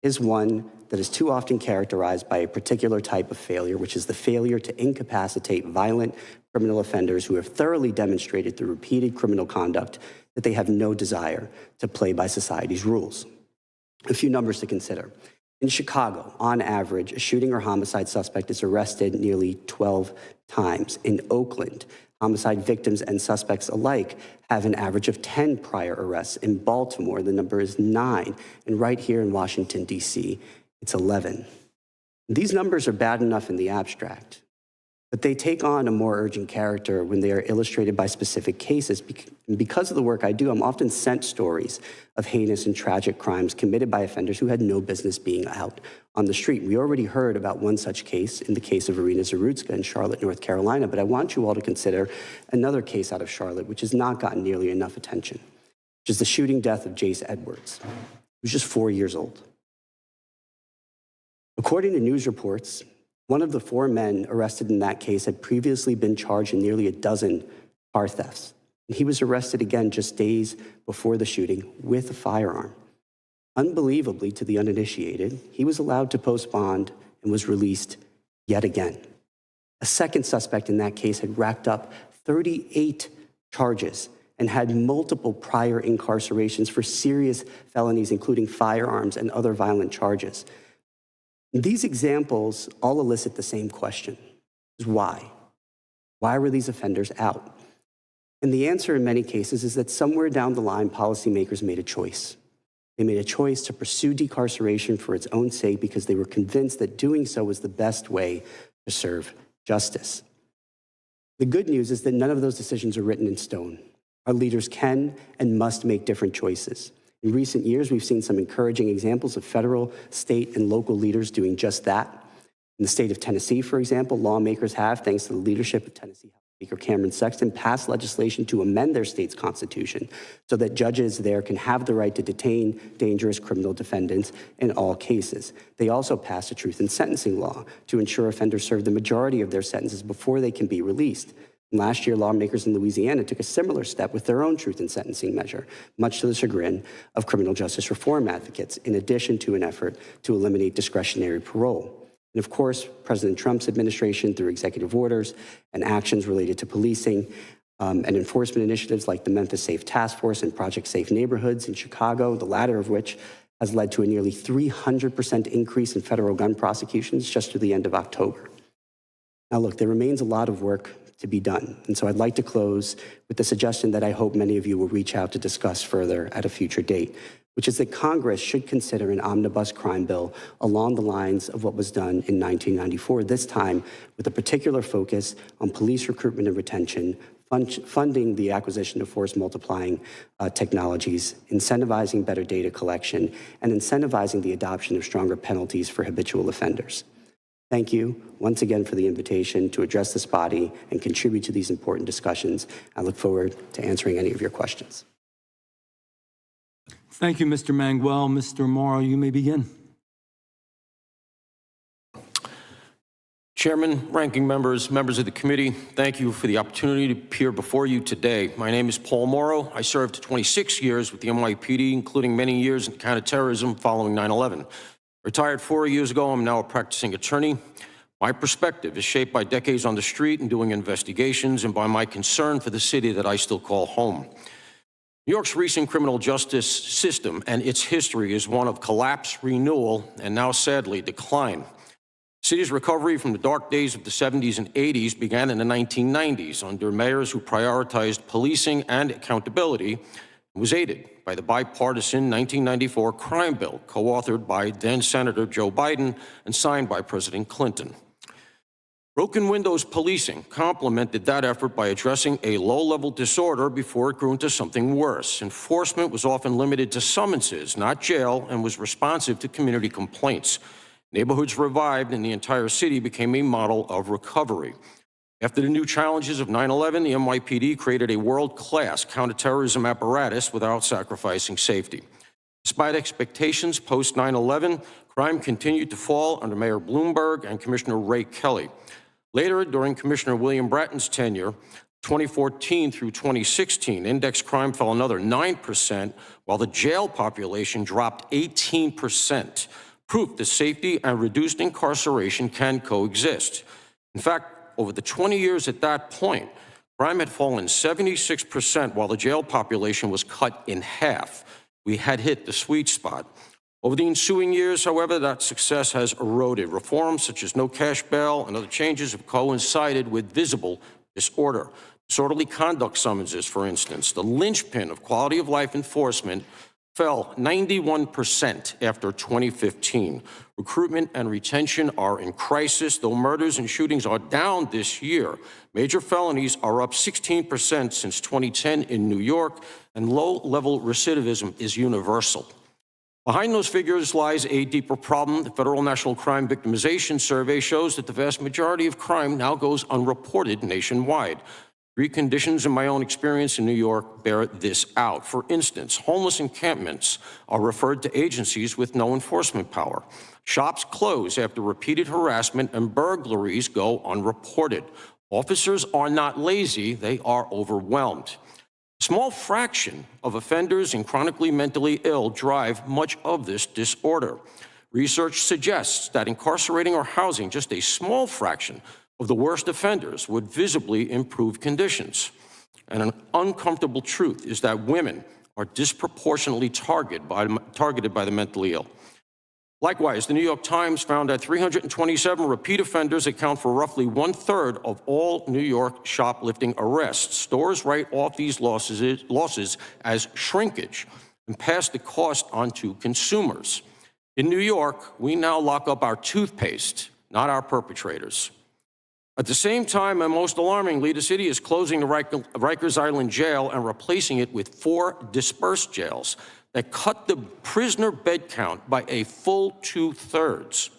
is one that is too often characterized by a particular type of failure, which is the failure to incapacitate violent criminal offenders who have thoroughly demonstrated through repeated criminal conduct that they have no desire to play by society's rules. A few numbers to consider. In Chicago, on average, a shooting or homicide suspect is arrested nearly 12 times. In Oakland, homicide victims and suspects alike have an average of 10 prior arrests. In Baltimore, the number is 9. And right here in Washington, D.C., it's 11. These numbers are bad enough in the abstract, but they take on a more urgent character when they are illustrated by specific cases. Because of the work I do, I'm often sent stories of heinous and tragic crimes committed by offenders who had no business being out on the street. We already heard about one such case in the case of Irina Zarutska in Charlotte, North Carolina, but I want you all to consider another case out of Charlotte, which has not gotten nearly enough attention, which is the shooting death of Jace Edwards, who was just 4 years old. According to news reports, one of the 4 men arrested in that case had previously been charged in nearly a dozen car thefts. And he was arrested again just days before the shooting with a firearm. Unbelievably to the uninitiated, he was allowed to post bond and was released yet again. A second suspect in that case had racked up 38 charges and had multiple prior incarcerations for serious felonies, including firearms and other violent charges. These examples all elicit the same question: why? Why were these offenders out? And the answer in many cases is that somewhere down the line, policymakers made a choice. They made a choice to pursue decarceration for its own sake because they were convinced that doing so was the best way to serve justice. The good news is that none of those decisions are written in stone. Our leaders can and must make different choices. In recent years, we've seen some encouraging examples of federal, state, and local leaders doing just that. In the state of Tennessee, for example, lawmakers have, thanks to the leadership of Tennessee House Speaker Cameron Sexton, passed legislation to amend their state's constitution so that judges there can have the right to detain dangerous criminal defendants in all cases. They also passed a truth in sentencing law to ensure offenders serve the majority of their sentences before they can be released. Last year, lawmakers in Louisiana took a similar step with their own truth in sentencing measure, much to the chagrin of criminal justice reform advocates, in addition to an effort to eliminate discretionary parole. And of course, President Trump's administration, through executive orders and actions related to policing and enforcement initiatives like the Memphis Safe Task Force and Project Safe Neighborhoods in Chicago, the latter of which has led to a nearly 300% increase in federal gun prosecutions just through the end of October. Now look, there remains a lot of work to be done. And so I'd like to close with the suggestion that I hope many of you will reach out to discuss further at a future date. which is that Congress should consider an omnibus crime bill along the lines of what was done in 1994, this time with a particular focus on police recruitment and retention, funding the acquisition of force multiplying technologies, incentivizing better data collection, and incentivizing the adoption of stronger penalties for habitual offenders. Thank you once again for the invitation to address this body and contribute to these important discussions. I look forward to answering any of your questions. Thank you, Mr. Manguel. Mr. Morrow, you may begin. Chairman, ranking members, members of the committee, thank you for the opportunity to appear before you today. My name is Paul Morrow. I served 26 years with the NYPD, including many years in counterterrorism following 9/11. Retired 4 years ago, I'm now a practicing attorney. My perspective is shaped by decades on the street and doing investigations and by my concern for the city that I still call home. New York's recent criminal justice system and its history is one of collapse, renewal, and now sadly decline. The city's recovery from the dark days of the 70s and 80s began in the 1990s under mayors who prioritized policing and accountability and was aided by the bipartisan 1994 crime bill co-authored by then-Senator Joe Biden and signed by President Clinton. Broken windows policing complemented that effort by addressing a low-level disorder before it grew into something worse. Enforcement was often limited to summonses, not jail, and was responsive to community complaints. Neighborhoods revived and the entire city became a model of recovery. After the new challenges of 9/11, the NYPD created a world-class counterterrorism apparatus without sacrificing safety. Despite expectations post 9/11, crime continued to fall under Mayor Bloomberg and Commissioner Ray Kelly. Later, during Commissioner William Bratton's tenure, 2014 through 2016, index crime fell another 9%, while the jail population dropped 18%. Proof that safety and reduced incarceration can coexist. In fact, over the 20 years at that point, crime had fallen 76%, while the jail population was cut in half. We had hit the sweet spot. Over the ensuing years, however, that success has eroded. Reforms such as no cash bail and other changes have coincided with visible disorder. Disorderly conduct summonses, for instance, the linchpin of quality of life enforcement, fell 91% after 2015. Recruitment and retention are in crisis, though murders and shootings are down this year. Major felonies are up 16% since 2010 in New York, and low-level recidivism is universal. Behind those figures lies a deeper problem. The Federal National Crime Victimization Survey shows that the vast majority of crime now goes unreported nationwide. Three conditions in my own experience in New York bear this out. For instance, homeless encampments are referred to agencies with no enforcement power. Shops close after repeated harassment, and burglaries go unreported. Officers are not lazy, they are overwhelmed. A small fraction of offenders and chronically mentally ill drive much of this disorder. Research suggests that incarcerating or housing just a small fraction of the worst offenders would visibly improve conditions. And an uncomfortable truth is that women are disproportionately targeted by the mentally ill. Likewise, the New York Times found that 327 repeat offenders account for roughly 1/3 of all New York shoplifting arrests. Stores write off these losses as shrinkage and pass the cost on to consumers. In New York, we now lock up our toothpaste, not our perpetrators. At the same time, and most alarmingly, the city is closing the Rikers Island jail and replacing it with 4 dispersed jails that cut the prisoner bed count by a full 2/3.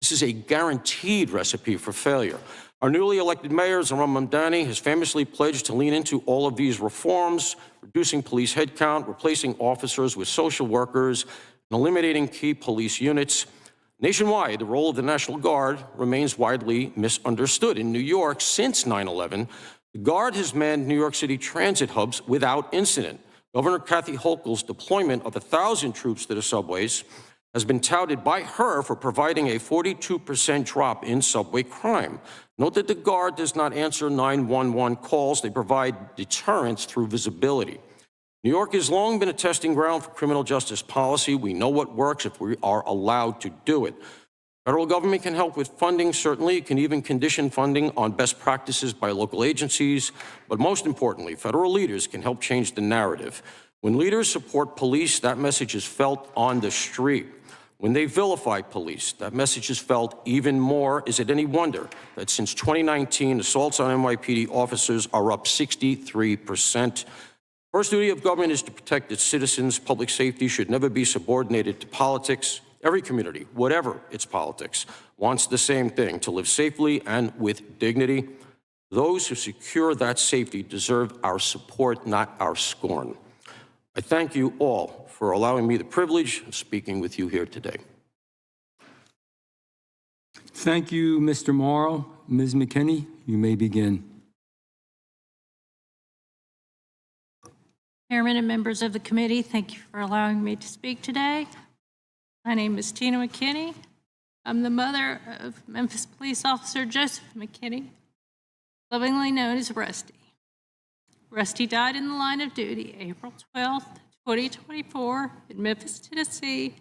This is a guaranteed recipe for failure. Our newly elected mayor, Zohran Mamdani, has famously pledged to lean into all of these reforms, reducing police headcount, replacing officers with social workers, and eliminating key police units. Nationwide, the role of the National Guard remains widely misunderstood. In New York, since 9/11, the Guard has manned New York City transit hubs without incident. Governor Kathy Hochul's deployment of 1,000 troops to the subways has been touted by her for providing a 42% drop in subway crime. Note that the Guard does not answer 911 calls. They provide deterrence through visibility. New York has long been a testing ground for criminal justice policy. We know what works if we are allowed to do it. Federal government can help with funding, certainly. It can even condition funding on best practices by local agencies. But most importantly, federal leaders can help change the narrative. When leaders support police, that message is felt on the street. When they vilify police, that message is felt even more. Is it any wonder that since 2019, assaults on NYPD officers are up 63%? First duty of government is to protect its citizens. Public safety should never be subordinated to politics. Every community, whatever its politics, wants the same thing, to live safely and with dignity. Those who secure that safety deserve our support, not our scorn. I thank you all for allowing me the privilege of speaking with you here today. Thank you, Mr. Morrow. Ms. McKinney, you may begin. Chairman and members of the committee, thank you for allowing me to speak today. My name is Tina McKinney. I'm the mother of Memphis Police Officer Joseph McKinney, lovingly known as Rusty. Rusty died in the line of duty April 12th, 2024 in Memphis, Tennessee.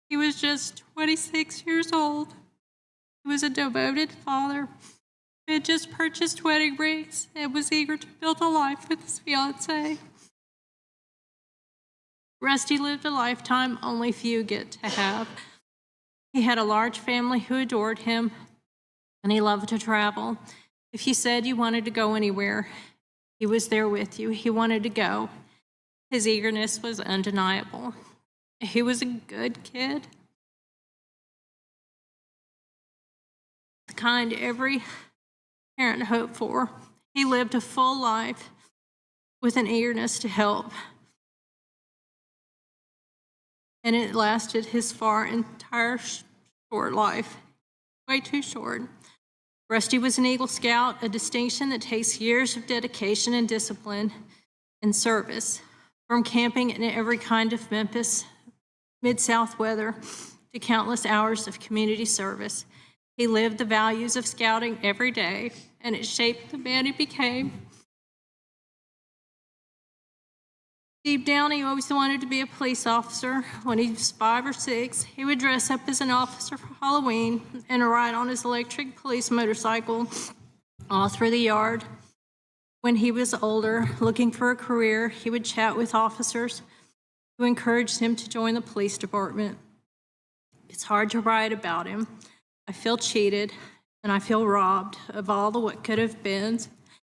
He was just 26 years old. He was a devoted father who had just purchased wedding rings and was eager to build a life with his fiancée. Rusty lived a lifetime only few get to have. He had a large family who adored him, and he loved to travel. If you said you wanted to go anywhere, he was there with you. He wanted to go. His eagerness was undeniable. He was a good kid, the kind every parent hoped for. He lived a full life with an eagerness to help, and it lasted his entire short life, way too short. Rusty was an Eagle Scout, a distinction that takes years of dedication and discipline and service, from camping in every kind of Memphis Mid-South weather to countless hours of community service. He lived the values of scouting every day, and it shaped the man he became. Deep down, he always wanted to be a police officer. When he was 5 or 6, he would dress up as an officer for Halloween and ride on his electric police motorcycle all through the yard. When he was older, looking for a career, he would chat with officers who encouraged him to join the police department. It's hard to write about him. I feel cheated, and I feel robbed of all the what could have been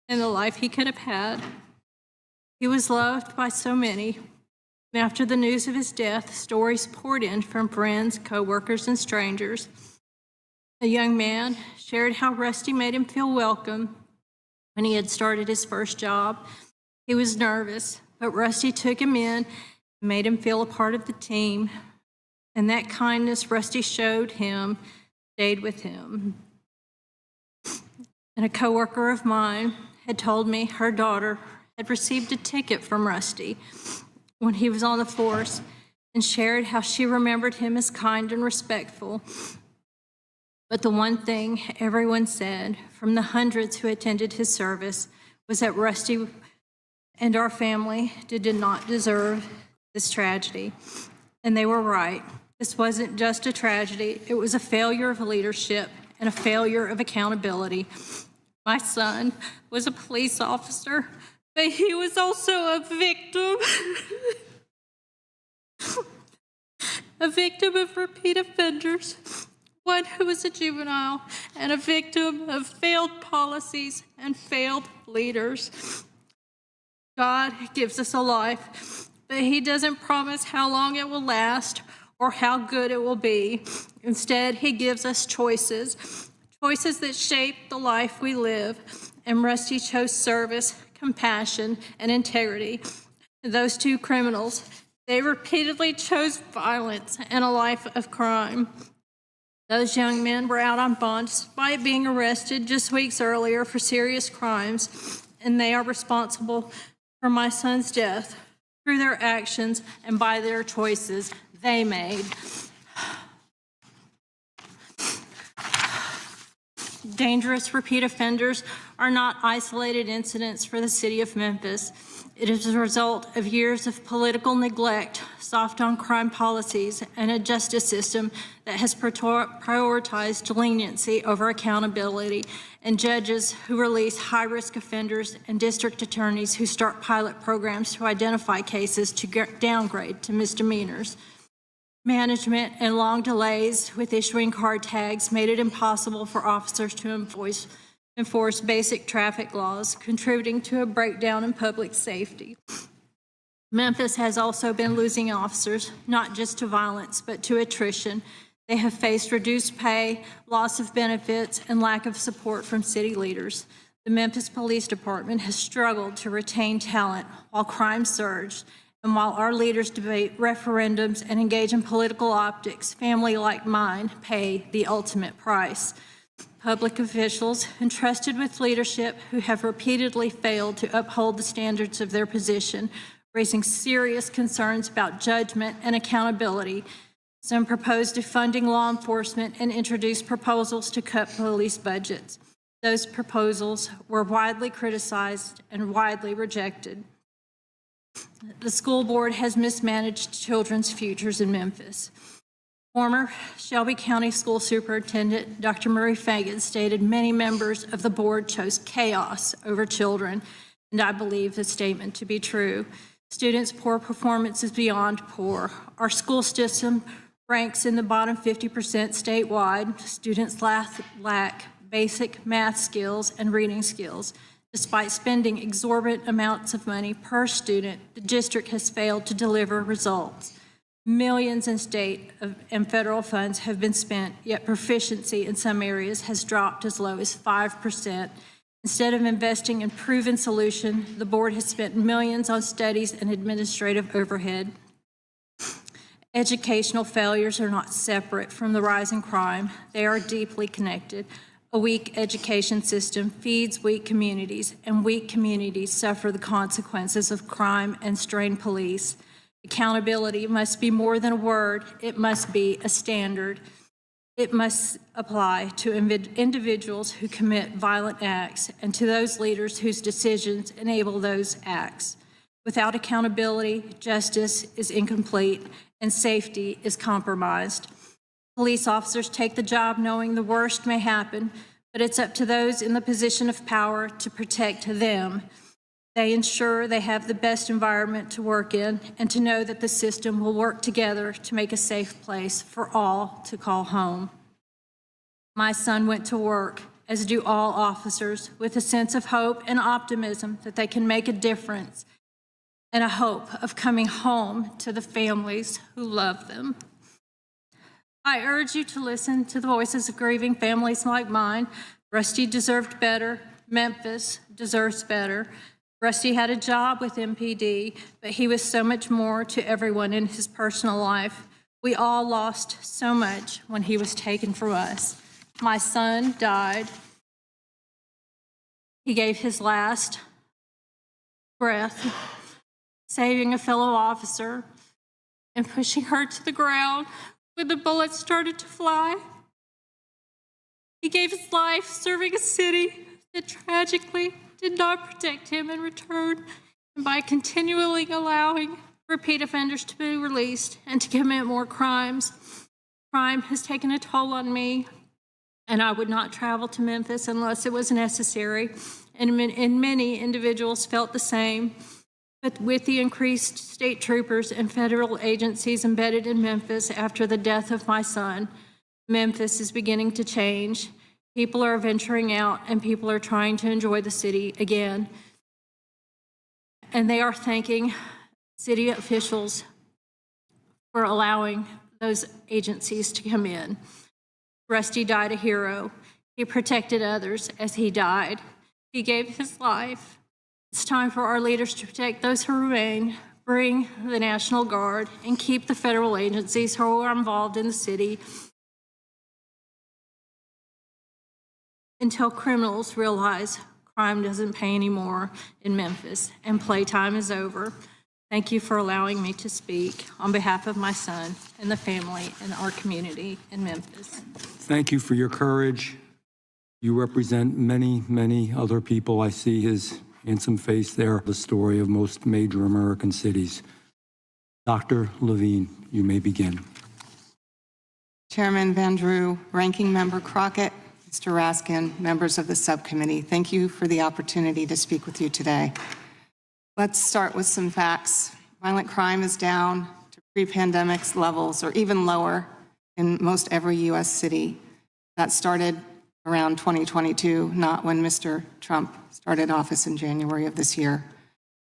and the life he could have had. He was loved by so many. And after the news of his death, stories poured in from friends, co-workers, and strangers. A young man shared how Rusty made him feel welcome when he had started his first job. He was nervous, but Rusty took him in and made him feel a part of the team. And that kindness Rusty showed him stayed with him. And a co-worker of mine had told me her daughter had received a ticket from Rusty when he was on the force, and shared how she remembered him as kind and respectful. But the one thing everyone said, from the hundreds who attended his service, was that Rusty and our family did not deserve this tragedy. And they were right. This wasn't just a tragedy, it was a failure of leadership and a failure of accountability. My son was a police officer, but he was also a victim. A victim of repeat offenders, one who was a juvenile, and a victim of failed policies and failed leaders. God gives us a life, but He doesn't promise how long it will last or how good it will be. Instead, He gives us choices that shape the life we live. And Rusty chose service, compassion, and integrity. Those two criminals, they repeatedly chose violence and a life of crime. Those young men were out on bond despite being arrested just weeks earlier for serious crimes, and they are responsible for my son's death through their actions and by their choices they made. Dangerous repeat offenders are not isolated incidents for the city of Memphis. It is a result of years of political neglect, soft on crime policies, and a justice system that has prioritized leniency over accountability, and judges who release high-risk offenders and district attorneys who start pilot programs to identify cases to downgrade to misdemeanors. Management and long delays with issuing car tags made it impossible for officers to enforce basic traffic laws, contributing to a breakdown in public safety. Memphis has also been losing officers, not just to violence, but to attrition. They have faced reduced pay, loss of benefits, and lack of support from city leaders. The Memphis Police Department has struggled to retain talent while crime surged, and while our leaders debate referendums and engage in political optics, family like mine pay the ultimate price. Public officials entrusted with leadership who have repeatedly failed to uphold the standards of their position, raising serious concerns about judgment and accountability. Some proposed defunding law enforcement and introduced proposals to cut police budgets. Those proposals were widely criticized and widely rejected. The school board has mismanaged children's futures in Memphis. Former Shelby County School Superintendent Dr. Murray Fagan stated many members of the board chose chaos over children, and I believe the statement to be true. Students' poor performance is beyond poor. Our school system ranks in the bottom 50% statewide. Students lack basic math skills and reading skills. Despite spending exorbitant amounts of money per student, the district has failed to deliver results. Millions in state and federal funds have been spent, yet proficiency in some areas has dropped as low as 5%. Instead of investing in proven solutions, the board has spent millions on studies and administrative overhead. Educational failures are not separate from the rise in crime. They are deeply connected. A weak education system feeds weak communities, and weak communities suffer the consequences of crime and strained police. Accountability must be more than a word. It must be a standard. It must apply to individuals who commit violent acts and to those leaders whose decisions enable those acts. Without accountability, justice is incomplete and safety is compromised. Police officers take the job knowing the worst may happen, but it's up to those in the position of power to protect them. They ensure they have the best environment to work in and to know that the system will work together to make a safe place for all to call home. My son went to work, as do all officers, with a sense of hope and optimism that they can make a difference and a hope of coming home to the families who love them. I urge you to listen to the voices of grieving families like mine. Rusty deserved better. Memphis deserves better. Rusty had a job with MPD, but he was so much more to everyone in his personal life. We all lost so much when he was taken from us. My son died. He gave his last breath, saving a fellow officer and pushing her to the ground when the bullets started to fly. He gave his life serving a city that tragically did not protect him in return, and by continually allowing repeat offenders to be released and to commit more crimes. Crime has taken a toll on me, and I would not travel to Memphis unless it was necessary, and many individuals felt the same. But with the increased state troopers and federal agencies embedded in Memphis after the death of my son, Memphis is beginning to change. People are venturing out and people are trying to enjoy the city again. And they are thanking city officials for allowing those agencies to come in. Rusty died a hero. He protected others as he died. He gave his life. It's time for our leaders to protect those who remain, bring the National Guard, and keep the federal agencies who are involved in the city until criminals realize crime doesn't pay anymore in Memphis and playtime is over. Thank you for allowing me to speak on behalf of my son and the family and our community in Memphis. Thank you for your courage. You represent many, many other people. I see his handsome face there, the story of most major American cities. Dr. Levine, you may begin. Chairman Van Drew, Ranking Member Crockett, Mr. Raskin, members of the subcommittee, thank you for the opportunity to speak with you today. Let's start with some facts. Violent crime is down to pre-pandemic levels or even lower in most every U.S. city. That started around 2022, not when Mr. Trump started office in January of this year.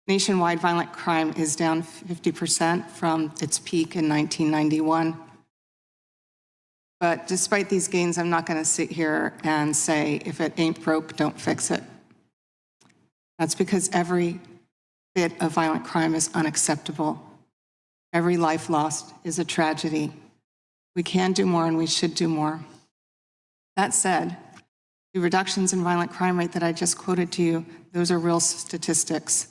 Nationwide violent crime is down 50% from its peak in 1991. But despite these gains, I'm not going to sit here and say, if it ain't broke, don't fix it. That's because every bit of violent crime is unacceptable. Every life lost is a tragedy. We can do more and we should do more. That said, the reductions in violent crime rate that I just quoted to you, those are real statistics.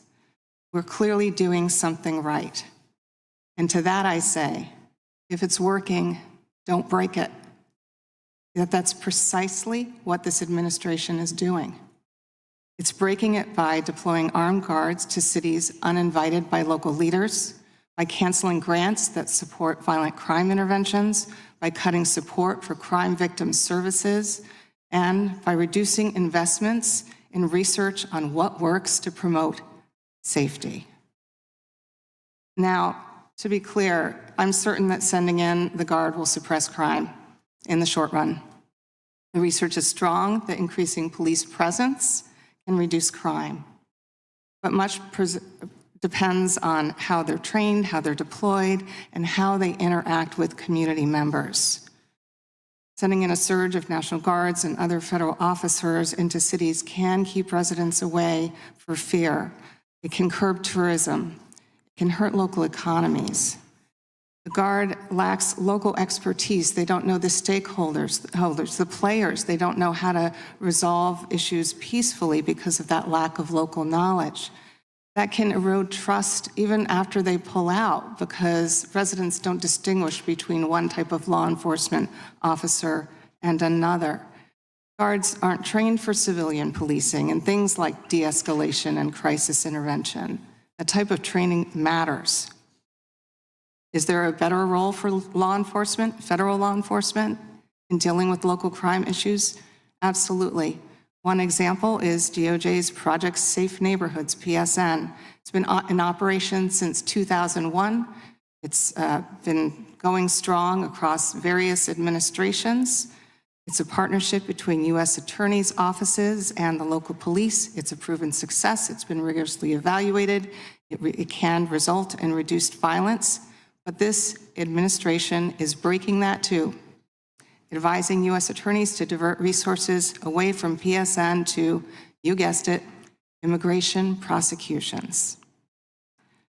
We're clearly doing something right. And to that I say, if it's working, don't break it. That's precisely what this administration is doing. It's breaking it by deploying armed guards to cities uninvited by local leaders, by canceling grants that support violent crime interventions, by cutting support for crime victim services, and by reducing investments in research on what works to promote safety. Now, to be clear, I'm certain that sending in the Guard will suppress crime in the short run. The research is strong that increasing police presence can reduce crime, but much depends on how they're trained, how they're deployed, and how they interact with community members. Sending in a surge of National Guards and other federal officers into cities can keep residents away for fear. It can curb tourism. It can hurt local economies. The Guard lacks local expertise. They don't know the stakeholders, the players. They don't know how to resolve issues peacefully because of that lack of local knowledge. That can erode trust even after they pull out because residents don't distinguish between one type of law enforcement officer and another. Guards aren't trained for civilian policing and things like de-escalation and crisis intervention. That type of training matters. Is there a better role for law enforcement, federal law enforcement, in dealing with local crime issues? Absolutely. One example is DOJ's Project Safe Neighborhoods, PSN. It's been in operation since 2001. It's been going strong across various administrations. It's a partnership between U.S. attorneys' offices and the local police. It's a proven success. It's been rigorously evaluated. It can result in reduced violence. But this administration is breaking that too, advising U.S. attorneys to divert resources away from PSN to, you guessed it, immigration prosecutions.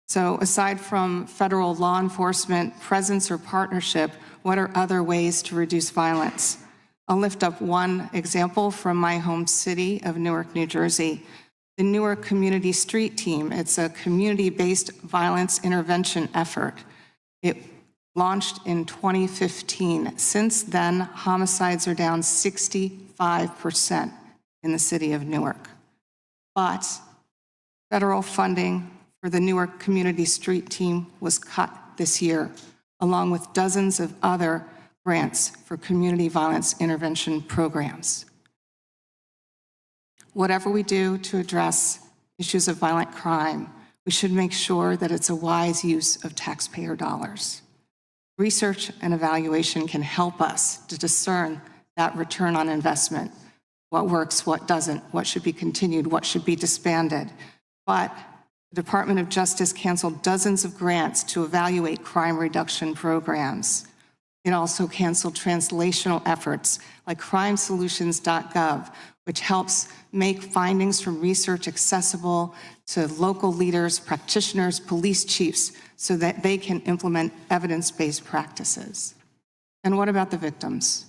So aside from federal law enforcement presence or partnership, what are other ways to reduce violence? I'll lift up one example from my home city of Newark, New Jersey. The Newark Community Street Team. It's a community-based violence intervention effort. It launched in 2015. Since then, homicides are down 65% in the city of Newark. But federal funding for the Newark Community Street Team was cut this year, along with dozens of other grants for community violence intervention programs. Whatever we do to address issues of violent crime, we should make sure that it's a wise use of taxpayer dollars. Research and evaluation can help us to discern that return on investment, what works, what doesn't, what should be continued, what should be disbanded. But the Department of Justice canceled dozens of grants to evaluate crime reduction programs. It also canceled translational efforts like crimesolutions.gov, which helps make findings from research accessible to local leaders, practitioners, police chiefs, so that they can implement evidence-based practices. And what about the victims?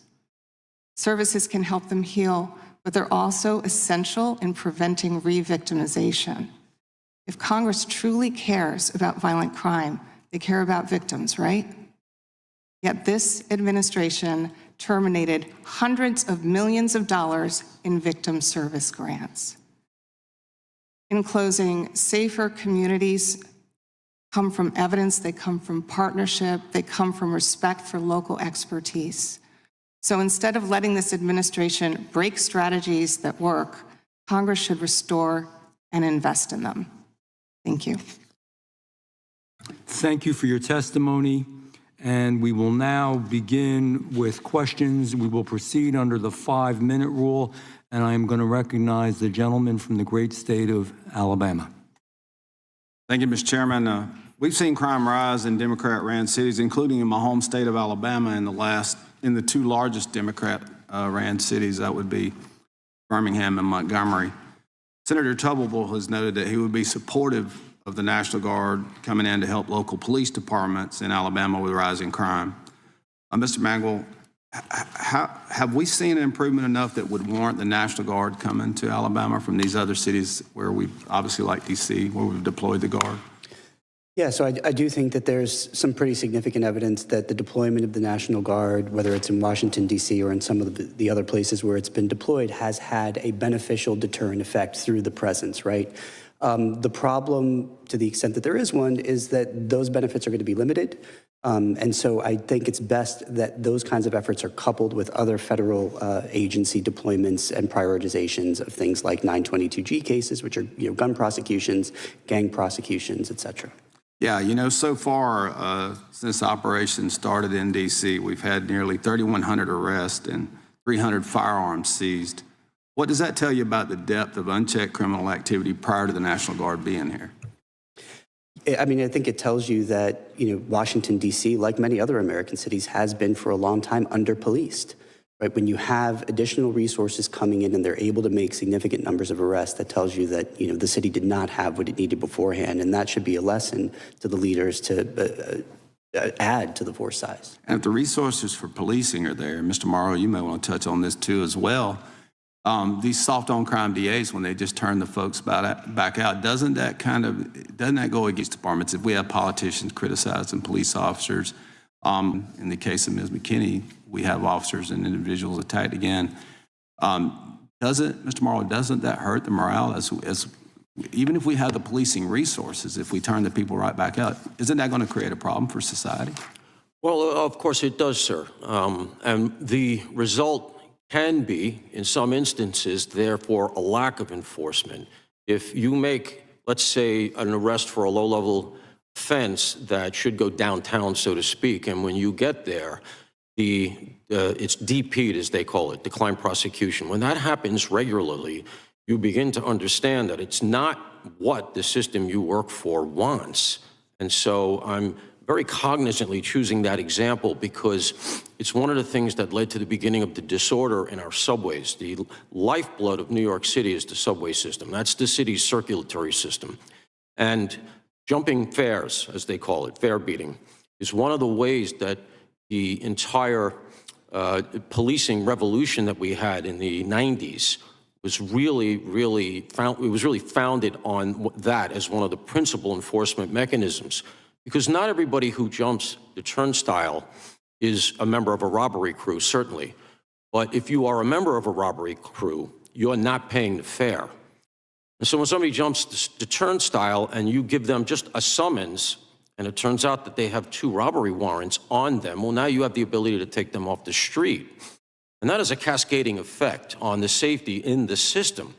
Services can help them heal, but they're also essential in preventing re-victimization. If Congress truly cares about violent crime, they care about victims, right? Yet this administration terminated hundreds of millions of dollars in victim service grants. In closing, safer communities come from evidence, they come from partnership, they come from respect for local expertise. So instead of letting this administration break strategies that work, Congress should restore and invest in them. Thank you. Thank you for your testimony, and we will now begin with questions. We will proceed under the 5-minute rule, and I am going to recognize the gentleman from the great state of Alabama. Thank you, Mr. Chairman. We've seen crime rise in Democrat-ran cities, including in my home state of Alabama in the two largest Democrat-ran cities, that would be Birmingham and Montgomery. Senator Tuberville has noted that he would be supportive of the National Guard coming in to help local police departments in Alabama with rising crime. Mr. Magwell, have we seen an improvement enough that would warrant the National Guard coming to Alabama from these other cities where we obviously like D.C., where we've deployed the Guard? Yeah, so I do think that there's some pretty significant evidence that the deployment of the National Guard, whether it's in Washington, D.C., or in some of the other places where it's been deployed, has had a beneficial deterrent effect through the presence, right? The problem, to the extent that there is one, is that those benefits are going to be limited. And so I think it's best that those kinds of efforts are coupled with other federal agency deployments and prioritizations of things like 922G cases, which are gun prosecutions, gang prosecutions, et cetera. Yeah, so far, since the operation started in D.C., we've had nearly 3,100 arrests and 300 firearms seized. What does that tell you about the depth of unchecked criminal activity prior to the National Guard being here? I mean, I think it tells you that, Washington, D.C., like many other American cities, has been for a long time under-policed. Right? When you have additional resources coming in and they're able to make significant numbers of arrests, that tells you that, the city did not have what it needed beforehand. And that should be a lesson to the leaders to add to the force size. And if the resources for policing are there, Mr. Morrow, you may want to touch on this too as well. These soft on crime DAs, when they just turn the folks back out, doesn't that go against departments? If we have politicians criticizing police officers, in the case of Ms. McKinney, we have officers and individuals attacked again. Mr. Morrow, doesn't that hurt the morale as even if we have the policing resources, if we turn the people right back out, isn't that going to create a problem for society? Well, of course it does, sir. And the result can be, in some instances, therefore, a lack of enforcement. If you make, let's say, an arrest for a low-level offense that should go downtown, so to speak, and when you get there, it's DP'd, as they call it, decline prosecution. When that happens regularly, you begin to understand that it's not what the system you work for wants. And so I'm very cognizantly choosing that example because it's one of the things that led to the beginning of the disorder in our subways. The lifeblood of New York City is the subway system. That's the city's circulatory system. And jumping fares, as they call it, fare beating, is one of the ways that the entire policing revolution that we had in the 90s was really founded on that as one of the principal enforcement mechanisms. Because not everybody who jumps the turnstile is a member of a robbery crew, certainly. But if you are a member of a robbery crew, you're not paying the fare. And so when somebody jumps the turnstile and you give them just a summons, and it turns out that they have 2 robbery warrants on them, well, now you have the ability to take them off the street. And that is a cascading effect on the safety in the system.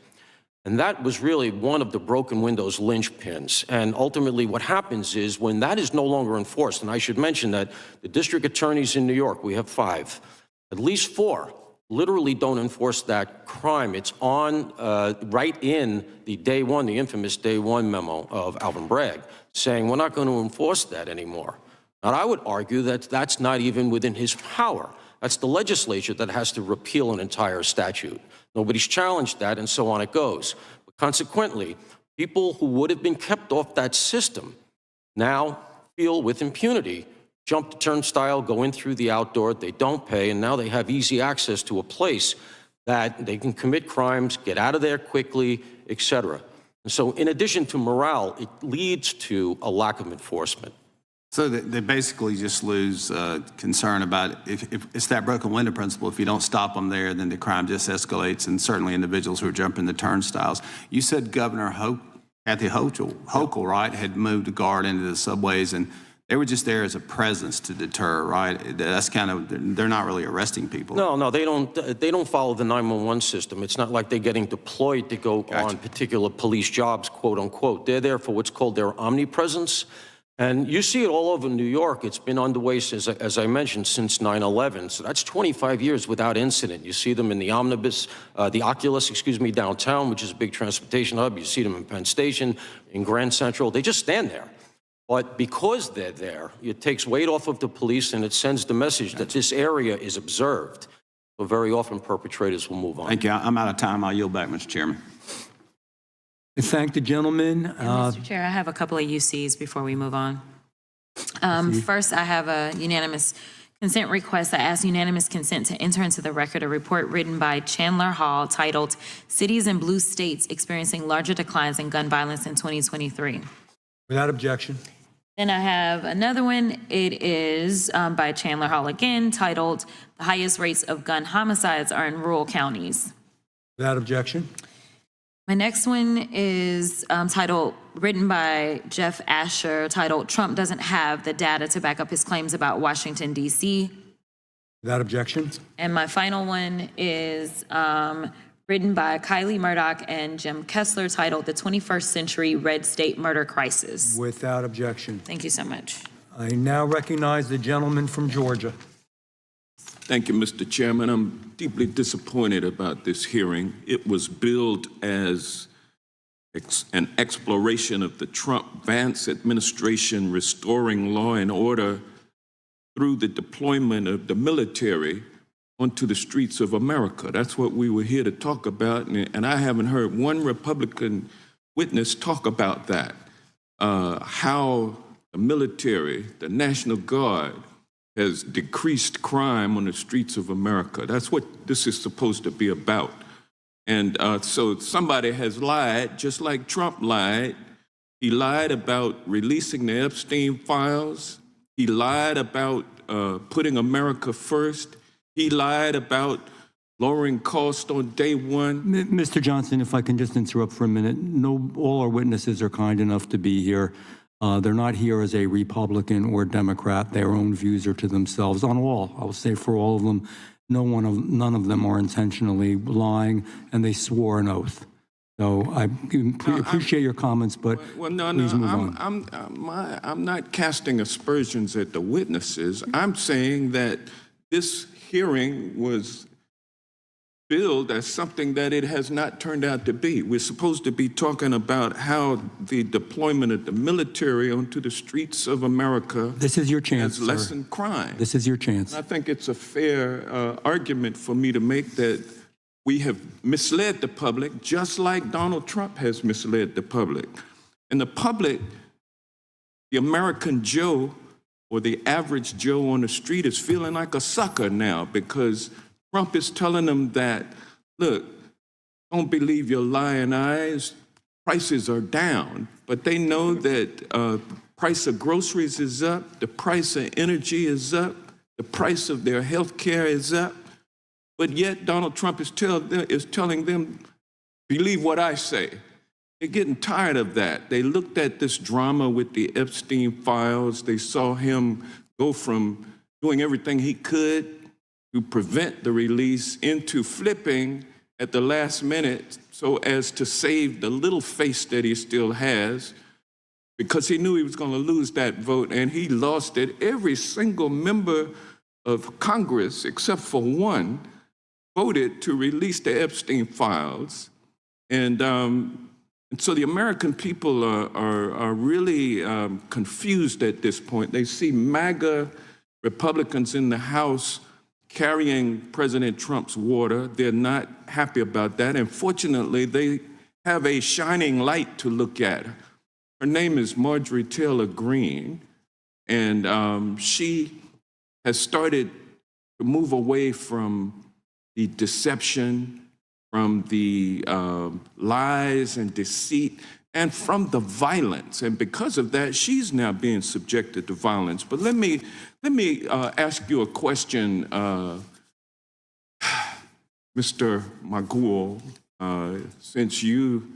And that was really one of the broken windows linchpins. And ultimately what happens is when that is no longer enforced, and I should mention that the district attorneys in New York, we have 5, at least 4 literally don't enforce that crime. It's on right in the day one, the infamous day one memo of Alvin Bragg, saying we're not going to enforce that anymore. Now, I would argue that that's not even within his power. That's the legislature that has to repeal an entire statute. Nobody's challenged that, and so on it goes. But consequently, people who would have been kept off that system now feel with impunity, jump the turnstile, go in through the outdoor, they don't pay, and now they have easy access to a place that they can commit crimes, get out of there quickly, etc. And so in addition to morale, it leads to a lack of enforcement. So they basically just lose concern about if it's that broken window principle. If you don't stop them there, then the crime just escalates, and certainly individuals who are jumping the turnstiles. You said Governor Kathy Hochul, right, had moved a guard into the subways, and they were just there as a presence to deter, right? That's kind of, they're not really arresting people. No, they don't follow the 911 system. It's not like they're getting deployed to go on particular police jobs, quote unquote. They're there for what's called their omnipresence. And you see it all over New York. It's been underway, as I mentioned, since 9/11. So that's 25 years without incident. You see them in the the Oculus, downtown, which is a big transportation hub. You see them in Penn Station, in Grand Central. They just stand there. But because they're there, it takes weight off of the police and it sends the message that this area is observed. So very often perpetrators will move on. Thank you. I'm out of time. I'll yield back, Mr. Chairman. I thank the gentleman. Mr. Chair, I have a couple of UCs before we move on. First, I have a unanimous consent request. I ask unanimous consent to enter into the record a report written by Chandler Hall titled "Cities in Blue States Experiencing Larger Declines in Gun Violence in 2023." Without objection. Then I have another one. It is by Chandler Hall again, titled "The Highest Rates of Gun Homicides Are in Rural Counties." Without objection. My next one is written by Jeff Asher, titled "Trump Doesn't Have the Data to Back Up His Claims About Washington, D.C." Without objection. And my final one is written by Kylie Murdoch and Jim Kessler, titled "The 21st Century Red State Murder Crisis." Without objection. Thank you so much. I now recognize the gentleman from Georgia. Thank you, Mr. Chairman. I'm deeply disappointed about this hearing. It was billed as an exploration of the Trump-Vance administration restoring law and order through the deployment of the military onto the streets of America. That's what we were here to talk about, and I haven't heard one Republican witness talk about that. How the military, the National Guard, has decreased crime on the streets of America. That's what this is supposed to be about. And so somebody has lied, just like Trump lied. He lied about releasing the Epstein files. He lied about putting America first. He lied about lowering cost on day one. Mr. Johnson, if I can just interrupt for a minute. No, all our witnesses are kind enough to be here. They're not here as a Republican or Democrat. Their own views are to themselves on all. I will say for all of them, none of them are intentionally lying, and they swore an oath. So I appreciate your comments, but please move on. I'm not casting aspersions at the witnesses. I'm saying that this hearing was billed as something that it has not turned out to be. We're supposed to be talking about how the deployment of the military onto the streets of America This is your chance, has lessened crime. This is your chance. I think it's a fair argument for me to make that we have misled the public just like Donald Trump has misled the public. And the public, the American Joe or the average Joe on the street is feeling like a sucker now because Trump is telling them that, look, don't believe your lying eyes, prices are down. But they know that price of groceries is up, the price of energy is up, the price of their health care is up. But yet Donald Trump is telling them, believe what I say. They're getting tired of that. They looked at this drama with the Epstein files. They saw him go from doing everything he could to prevent the release into flipping at the last minute so as to save the little face that he still has because he knew he was going to lose that vote, and he lost it. Every single member of Congress, except for one, voted to release the Epstein files. And so the American people are really confused at this point. They see MAGA Republicans in the House carrying President Trump's water. They're not happy about that. And fortunately, they have a shining light to look at. Her name is Marjorie Taylor Greene, and she has started to move away from the deception, from the lies and deceit, and from the violence. And because of that, she's now being subjected to violence. But let me ask you a question, Mr. Magul, since you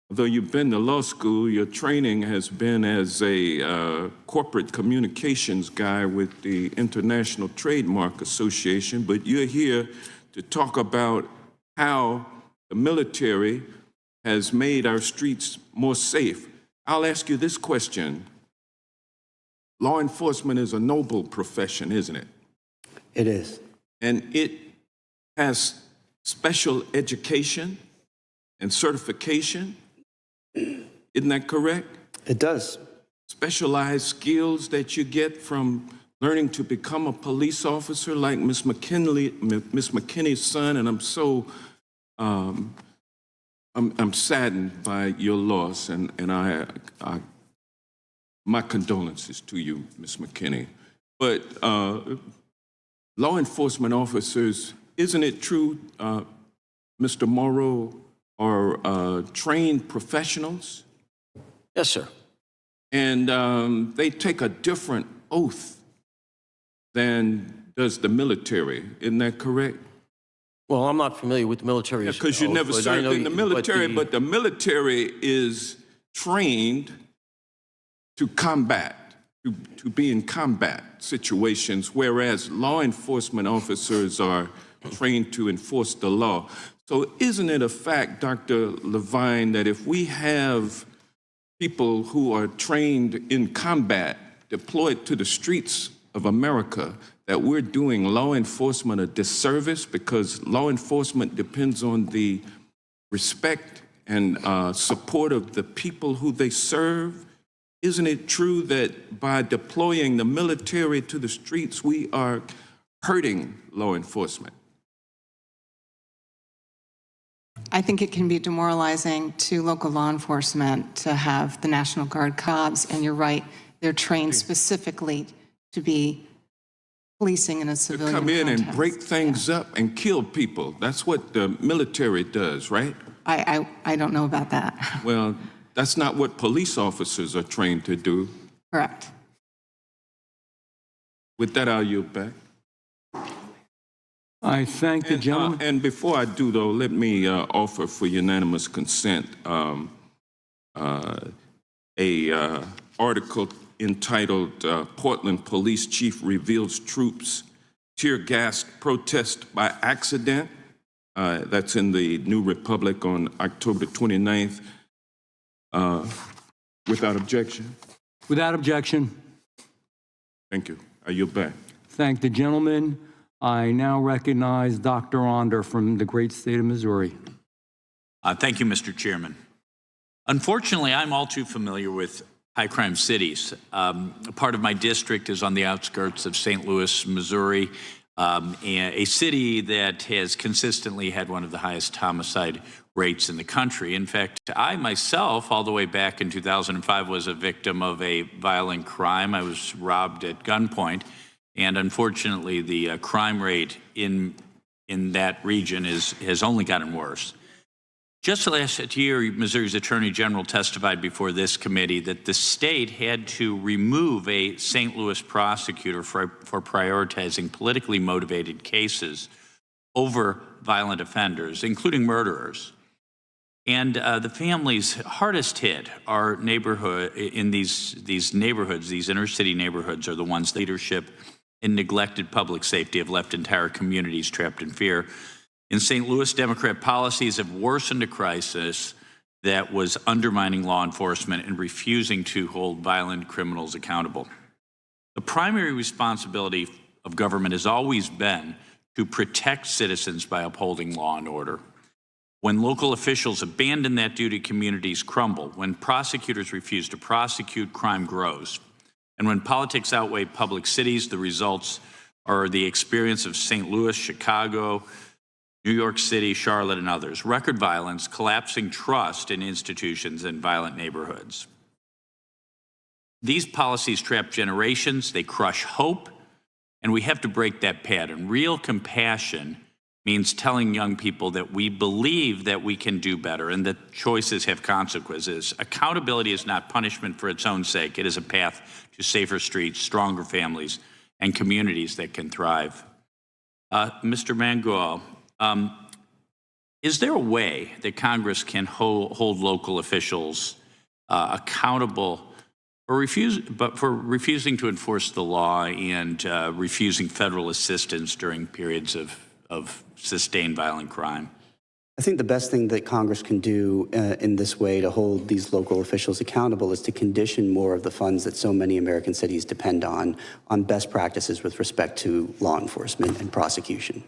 although you've been to law school, your training has been as a corporate communications guy with the International Trademark Association, but you're here to talk about how the military has made our streets more safe. I'll ask you this question. Law enforcement is a noble profession, isn't it? It is. And it has special education and certification. Isn't that correct? It does. Specialized skills that you get from learning to become a police officer like Miss McKinney's son, and I'm so I'm saddened by your loss, and I my condolences to you, Miss McKinney. But law enforcement officers, isn't it true, Mr. Morrow, are trained professionals? Yes, sir. And they take a different oath than does the military. Isn't that correct? Well, I'm not familiar with the military. Because you never served in the military, but the military is trained to combat, to be in combat situations, whereas law enforcement officers are trained to enforce the law. So isn't it a fact, Dr. Levine, that if we have people who are trained in combat deployed to the streets of America, that we're doing law enforcement a disservice, because law enforcement depends on the respect and support of the people who they serve? Isn't it true that by deploying the military to the streets, we are hurting law enforcement? I think it can be demoralizing to local law enforcement to have the National Guard cops, and you're right, they're trained specifically to be policing in a civilian To come in context. and break things up and kill people. That's what the military does, right? I don't know about that. Well, that's not what police officers are trained to do. Correct. With that, I'll yield back. I thank the gentleman. And before I do, though, let me offer for unanimous consent a article entitled Portland Police Chief Reveals Troops Tear Gas Protest by Accident. That's in the New Republic on October 29th. Without objection? Without objection. Thank you. I yield back. Thank the gentleman. I now recognize Dr. Onder from the great state of Missouri. Thank you, Mr. Chairman. Unfortunately, I'm all too familiar with high-crime cities. Part of my district is on the outskirts of St. Louis, Missouri, a city that has consistently had one of the highest homicide rates in the country. In fact, I myself, all the way back in 2005, was a victim of a violent crime. I was robbed at gunpoint. And unfortunately, the crime rate in that region has only gotten worse. Just last year, Missouri's Attorney General testified before this committee that the state had to remove a St. Louis prosecutor for prioritizing politically motivated cases over violent offenders, including murderers. And the families hardest hit are neighborhood in these neighborhoods, these inner city neighborhoods, are the ones leadership and neglected public safety have left entire communities trapped in fear. In St. Louis, Democrat policies have worsened a crisis that was undermining law enforcement and refusing to hold violent criminals accountable. The primary responsibility of government has always been to protect citizens by upholding law and order. When local officials abandon that duty, communities crumble. When prosecutors refuse to prosecute, crime grows. And when politics outweigh public cities, the results are the experience of St. Louis, Chicago, New York City, Charlotte, and others. Record violence, collapsing trust in institutions, and violent neighborhoods. These policies trap generations, they crush hope, and we have to break that pattern. Real compassion means telling young people that we believe that we can do better and that choices have consequences. Accountability is not punishment for its own sake. It is a path to safer streets, stronger families, and communities that can thrive. Mr. Mangual, Is there a way that Congress can hold local officials accountable for refusing to enforce the law and refusing federal assistance during periods of sustained violent crime? I think the best thing that Congress can do in this way to hold these local officials accountable is to condition more of the funds that so many American cities depend on best practices with respect to law enforcement and prosecution.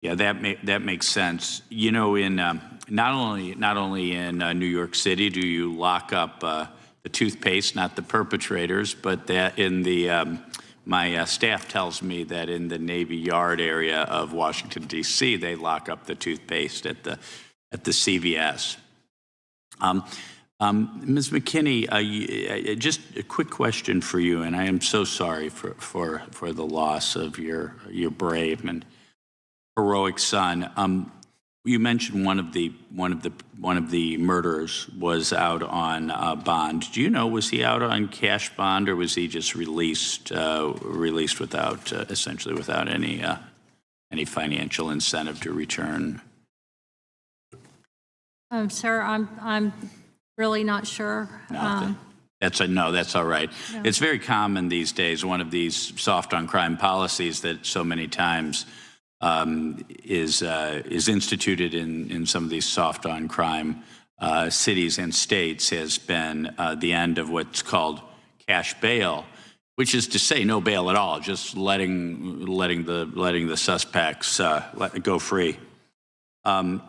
Yeah, that makes sense. You know, in not only in New York City do you lock up the toothpaste, not the perpetrators, but that in the my staff tells me that in the Navy Yard area of Washington, D.C., they lock up the toothpaste at the CVS. Ms. McKinney, just a quick question for you, and I am so sorry for the loss of your brave and heroic son. You mentioned one of the murderers was out on bond. Do you know, was he out on cash bond, or was he just released without essentially without any financial incentive to return? Sir, I'm really not sure. That's all right. No. It's very common these days. One of these soft on crime policies that so many times is instituted in some of these soft on crime cities and states has been the end of what's called cash bail, which is to say no bail at all, just letting the suspects go free. Mr.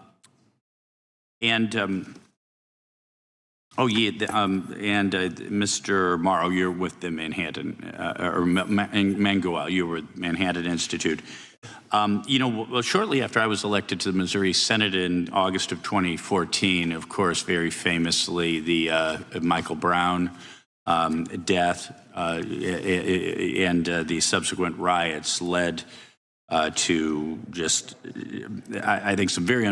Morrow, you're with the Manhattan or Mangual. You were with Manhattan Institute. Shortly after I was elected to the Missouri Senate in August of 2014, of course, very famously, the Michael Brown death and the subsequent riots led to just, I think, the very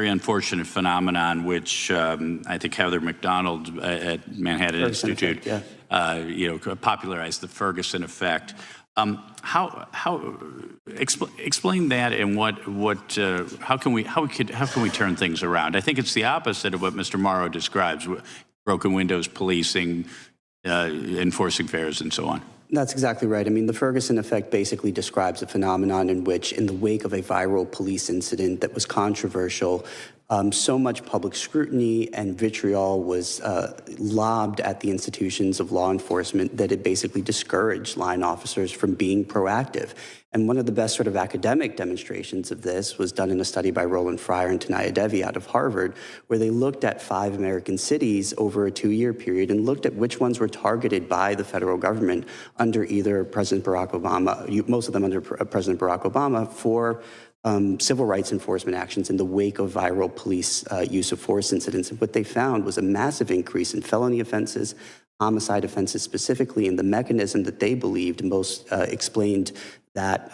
unfortunate phenomenon, which I think Heather McDonald at Manhattan Institute, popularized the Ferguson effect. Explain that, and how can we turn things around? I think it's the opposite of what Mr. Morrow describes: broken windows, policing, enforcing fares, and so on. That's exactly right. I mean, the Ferguson effect basically describes a phenomenon in which, in the wake of a viral police incident that was controversial, so much public scrutiny and vitriol was lobbed at the institutions of law enforcement that it basically discouraged line officers from being proactive. And one of the best sort of academic demonstrations of this was done in a study by Roland Fryer and Tanaya Devi out of Harvard, where they looked at 5 American cities over a 2-year period and looked at which ones were targeted by the federal government under either President Barack Obama, most of them under President Barack Obama, for civil rights enforcement actions in the wake of viral police use of force incidents. And what they found was a massive increase in felony offenses, homicide offenses specifically, and the mechanism that they believed most explained that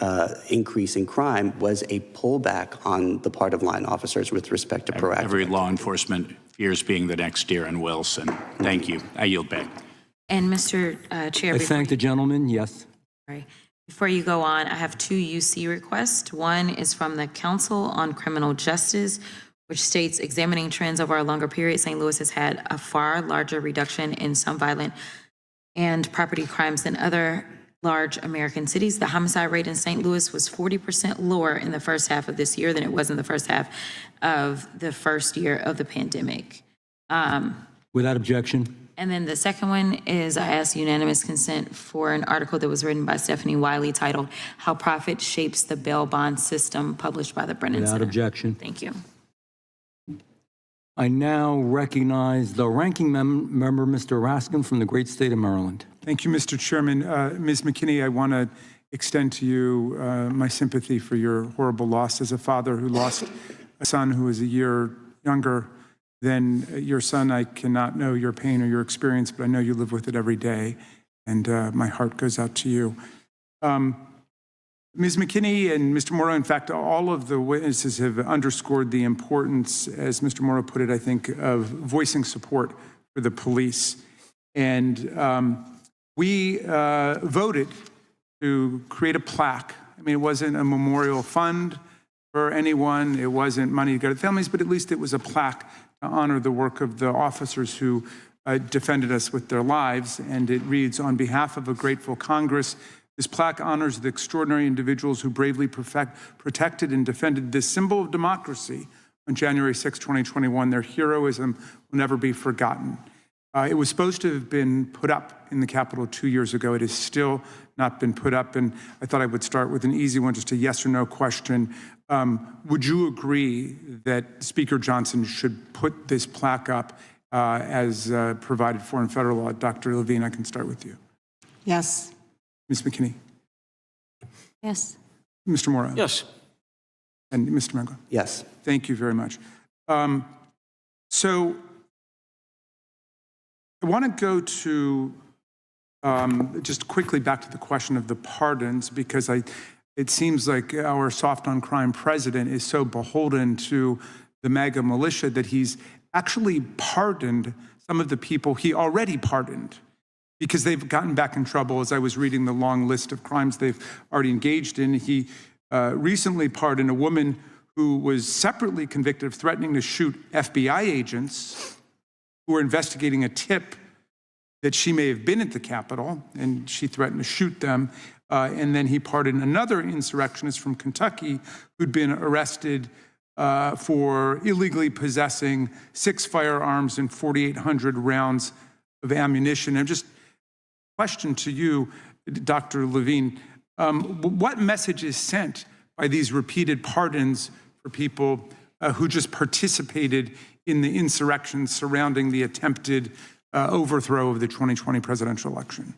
increase in crime was a pullback on the part of line officers with respect to proactive. Every law enforcement fears being the next Darren Wilson. Thank you. I yield back. And Mr. Chair, I thank the gentleman. Yes. Sorry. Before you go on, I have 2 UC requests. One is from the Council on Criminal Justice, which states, examining trends over a longer period, St. Louis has had a far larger reduction in some violent and property crimes than other large American cities. The homicide rate in St. Louis was 40% lower in the first half of this year than it was in the first half of the first year of the pandemic. Without objection. And then the second one is I asked unanimous consent for an article that was written by Stephanie Wiley titled How Profit Shapes the Bail Bond System, published by the Brennan Without Center. objection. Thank you. I now recognize the ranking member, Mr. Raskin, from the great state of Maryland. Thank you, Mr. Chairman. Ms. McKinney, I want to extend to you my sympathy for your horrible loss as a father who lost a son who was a year younger than your son. I cannot know your pain or your experience, but I know you live with it every day, and my heart goes out to you. Ms. McKinney and Mr. Morrow, in fact, all of the witnesses have underscored the importance, as Mr. Morrow put it, I think, of voicing support for the police. And we voted to create a plaque. I mean, it wasn't a memorial fund. for anyone. It wasn't money to go to families, but at least it was a plaque to honor the work of the officers who defended us with their lives. And it reads, "On behalf of a grateful Congress, this plaque honors the extraordinary individuals who bravely protected and defended this symbol of democracy on January 6, 2021. Their heroism will never be forgotten." It was supposed to have been put up in the Capitol 2 years ago. It has still not been put up. And I thought I would start with an easy one, just a yes or no question. Would you agree that Speaker Johnson should put this plaque up as provided for in federal law? Dr. Levine, I can start with you. Yes. Ms. McKinney? Yes. Mr. Morrow? Yes. And Mr. Mango? Yes. Thank you very much. So I want to go to just quickly back to the question of the pardons, because it seems like our soft on crime president is so beholden to the MAGA militia that he's actually pardoned some of the people he already pardoned because they've gotten back in trouble. As I was reading the long list of crimes they've already engaged in, he recently pardoned a woman who was separately convicted of threatening to shoot FBI agents who were investigating a tip that she may have been at the Capitol, and she threatened to shoot them. And then he pardoned another insurrectionist from Kentucky who'd been arrested for illegally possessing 6 firearms and 4,800 rounds of ammunition. And just question to you, Dr. Levine, what message is sent by these repeated pardons for people who just participated in the insurrection surrounding the attempted overthrow of the 2020 presidential election?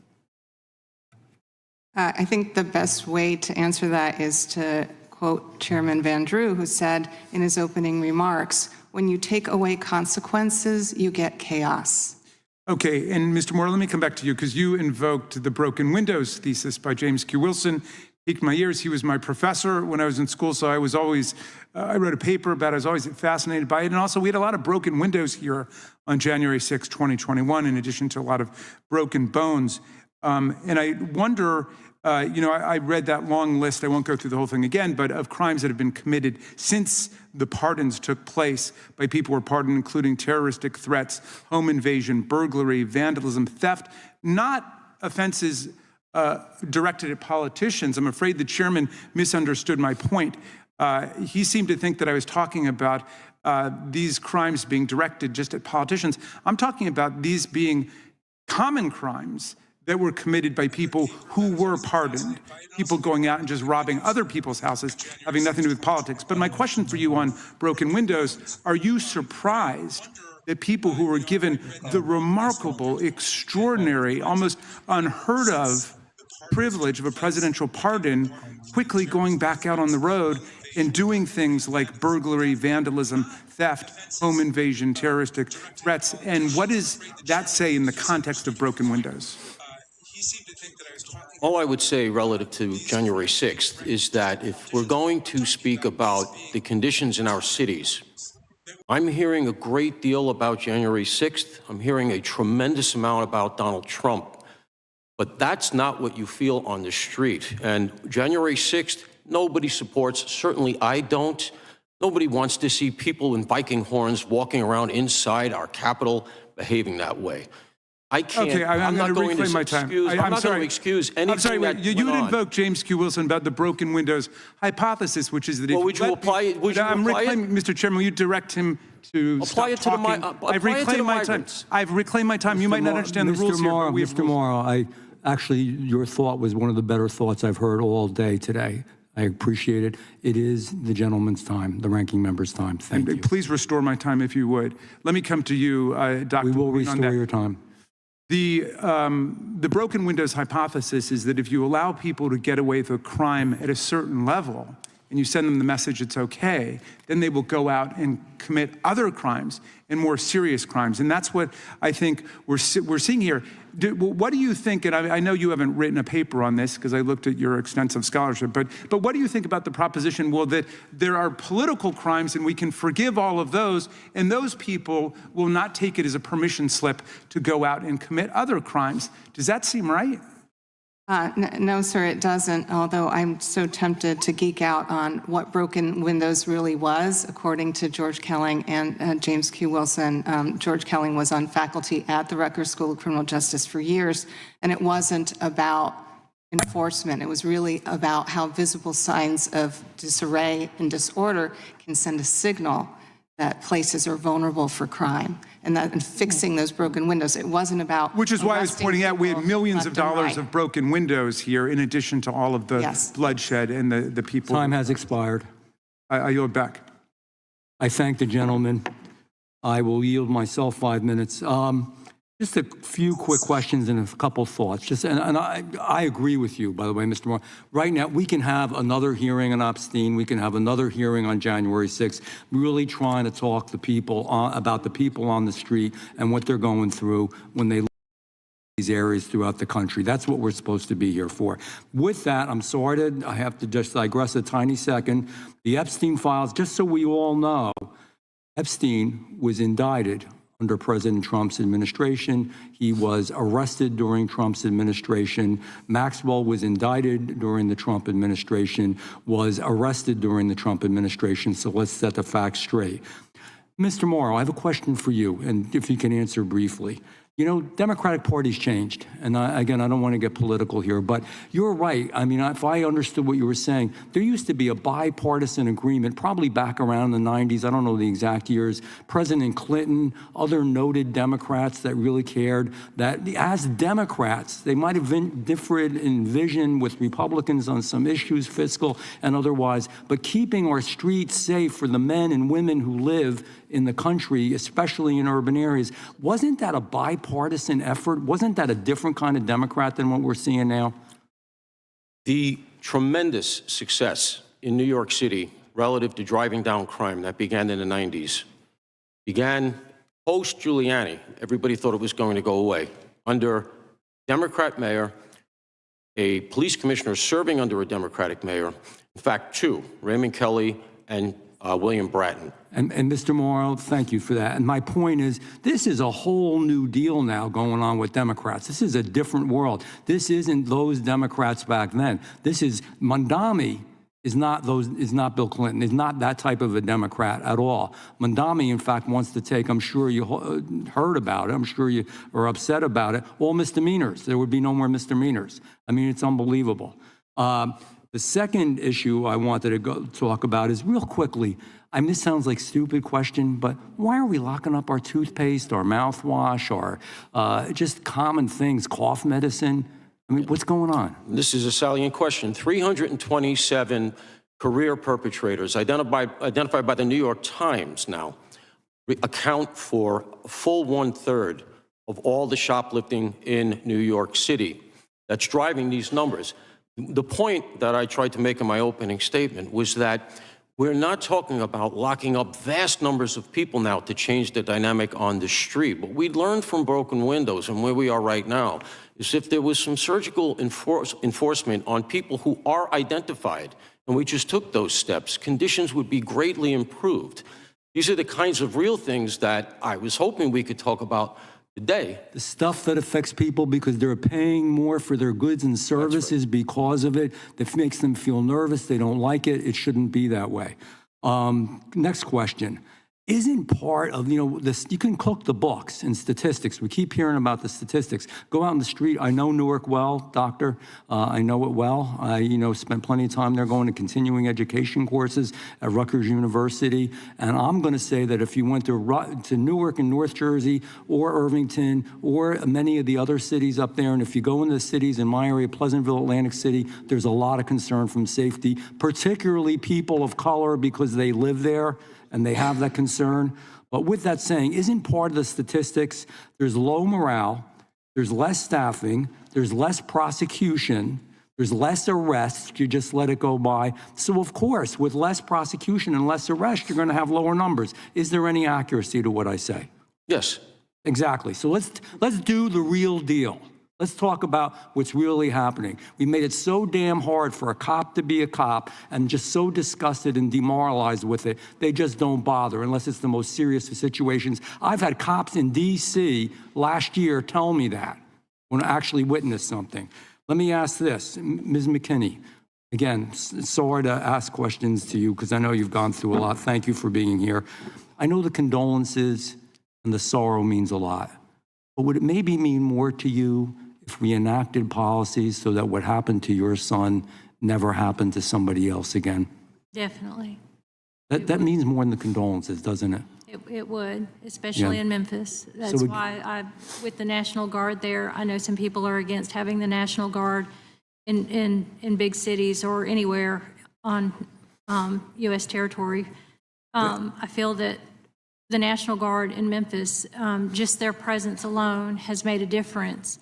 I think the best way to answer that is to quote Chairman Van Drew, who said in his opening remarks, "When you take away consequences, you get chaos." Okay, and Mr. Moore, let me come back to you, because you invoked the broken windows thesis by James Q. Wilson. Piqued my ears. He was my professor when I was in school, so I was always, I wrote a paper about it. I was always fascinated by it. And also, we had a lot of broken windows here on January 6, 2021, in addition to a lot of broken bones. And I wonder, I read that long list, I won't go through the whole thing again, but of crimes that have been committed since the pardons took place by people who were pardoned, including terroristic threats, home invasion, burglary, vandalism, theft, not offenses directed at politicians. I'm afraid the chairman misunderstood my point. He seemed to think that I was talking about these crimes being directed just at politicians. I'm talking about these being common crimes that were committed by people who were pardoned, people going out and just robbing other people's houses, having nothing to do with politics. But my question for you on broken windows, are you surprised that people who were given the remarkable, extraordinary, almost unheard of privilege of a presidential pardon, quickly going back out on the road and doing things like burglary, vandalism, theft, home invasion, terroristic threats? And what does that say in the context of broken windows? All I would say relative to January 6th is that if we're going to speak about the conditions in our cities, I'm hearing a great deal about January 6th. I'm hearing a tremendous amount about Donald Trump. But that's not what you feel on the street. And January 6th, nobody supports, certainly I don't. Nobody wants to see people in Viking horns walking around inside our Capitol behaving that way. I can't, Okay, I'm not going going to reclaim to my time. excuse, I'm not going to excuse anything I'm sorry, that you went would on. invoke James Q. Wilson about the broken windows hypothesis, which is that if Well, would you apply it? Would you I'm apply it? reclaiming, Mr. Chairman, will you direct him to Apply stop it to the talking? I've apply it to the reclaimed my time. migrants. I've reclaimed my time. You might not understand the rules here, but we have Mr. rules. Morrow, actually, your thought was one of the better thoughts I've heard all day today. I appreciate it. It is the gentleman's time, the ranking member's time. Thank you. Please restore my time if you would. Let me come to you, Dr. We will Levine, on restore that. your time. The broken windows hypothesis is that if you allow people to get away with a crime at a certain level and you send them the message it's okay, then they will go out and commit other crimes and more serious crimes. And that's what I think we're seeing here. What do you think, and I know you haven't written a paper on this because I looked at your extensive scholarship, but what do you think about the proposition, well, that there are political crimes and we can forgive all of those, and those people will not take it as a permission slip to go out and commit other crimes? Does that seem right? No, sir, it doesn't, although I'm so tempted to geek out on what broken windows really was. According to George Kelling and James Q. Wilson, George Kelling was on faculty at the Rutgers School of Criminal Justice for years, and it wasn't about enforcement. It was really about how visible signs of disarray and disorder can send a signal that places are vulnerable for crime, and fixing those broken windows. It wasn't about Which is why I was arresting pointing out we had people millions of left and dollars right. of broken windows here, in addition to all of the Yes. bloodshed and the people. Time has expired. I yield back. I thank the gentleman. I will yield myself 5 minutes. Just a few quick questions and a couple thoughts. And I agree with you, by the way, Mr. Moore. Right now, we can have another hearing on Epstein. We can have another hearing on January 6th, really trying to talk to people about the people on the street and what they're going through when they live in these areas throughout the country. That's what we're supposed to be here for. With that, I have to just digress a tiny second. The Epstein files, just so we all know, Epstein was indicted under President Trump's administration. He was arrested during Trump's administration. Maxwell was indicted during the Trump administration, was arrested during the Trump administration. So let's set the facts straight. Mr. Morrow, I have a question for you, and if you can answer briefly. You know, Democratic Party's changed, and again, I don't want to get political here, but you're right. I mean, if I understood what you were saying, there used to be a bipartisan agreement, probably back around the 90s, I don't know the exact years, President Clinton, other noted Democrats that really cared, that as Democrats, they might have differed in vision with Republicans on some issues, fiscal and otherwise, but keeping our streets safe for the men and women who live in the country, especially in urban areas. Wasn't that a bipartisan effort? Wasn't that a different kind of Democrat than what we're seeing now? The tremendous success in New York City relative to driving down crime that began in the 90s began post-Giuliani. Everybody thought it was going to go away. Under Democrat mayor, a police commissioner serving under a Democratic mayor, in fact, two, Raymond Kelly and William Bratton. And Mr. Morrow, thank you for that. And my point is, this is a whole new deal now going on with Democrats. This is a different world. This isn't those Democrats back then. This is Mondami is not Bill Clinton, is not that type of a Democrat at all. Mondami, in fact, wants to take, I'm sure you heard about it, I'm sure you are upset about it, all misdemeanors. There would be no more misdemeanors. I mean, it's unbelievable. The second issue I wanted to talk about is real quickly, I mean, this sounds like a stupid question, but why are we locking up our toothpaste, our mouthwash, our just common things, cough medicine? I mean, what's going on? This is a salient question. 327 career perpetrators identified by the New York Times now account for a full 1/3 of all the shoplifting in New York City. That's driving these numbers. The point that I tried to make in my opening statement was that we're not talking about locking up vast numbers of people now to change the dynamic on the street. What we learned from broken windows and where we are right now is if there was some surgical enforcement on people who are identified, and we just took those steps, conditions would be greatly improved. These are the kinds of real things that I was hoping we could talk about today. The stuff that affects people because they're paying more for their goods and services because of it, that makes them feel nervous, they don't like it, it shouldn't be that way. Next question. Isn't part of, you know, this, you can cook the books and statistics. We keep hearing about the statistics. Go out in the street. I know Newark well, doctor. I know it well. I, spent plenty of time there going to continuing education courses at Rutgers University. And I'm going to say that if you went to Newark in North Jersey or Irvington or many of the other cities up there, and if you go into the cities in my area, Pleasantville, Atlantic City, there's a lot of concern from safety, particularly people of color because they live there and they have that concern. But with that saying, isn't part of the statistics, there's low morale, there's less staffing, there's less prosecution, there's less arrests, you just let it go by. So of course, with less prosecution and less arrest, you're gonna have lower numbers. Is there any accuracy to what I say? Yes. Exactly. So let's do the real deal. Let's talk about what's really happening. We made it so damn hard for a cop to be a cop and just so disgusted and demoralized with it, they just don't bother unless it's the most serious of situations. I've had cops in D.C. last year tell me that when I actually witnessed something. Let me ask this, Ms. McKinney. Again, sorry to ask questions to you because I know you've gone through a lot. Thank you for being here. I know the condolences and the sorrow means a lot, but would it maybe mean more to you if we enacted policies so that what happened to your son never happened to somebody else again? Definitely. That means more than the condolences, doesn't it? It would, especially Yeah. in Memphis. That's we- why with the National Guard there, I know some people are against having the National Guard in big cities or anywhere on U.S. territory. I feel that the National Guard in Memphis, just their presence alone has made a difference.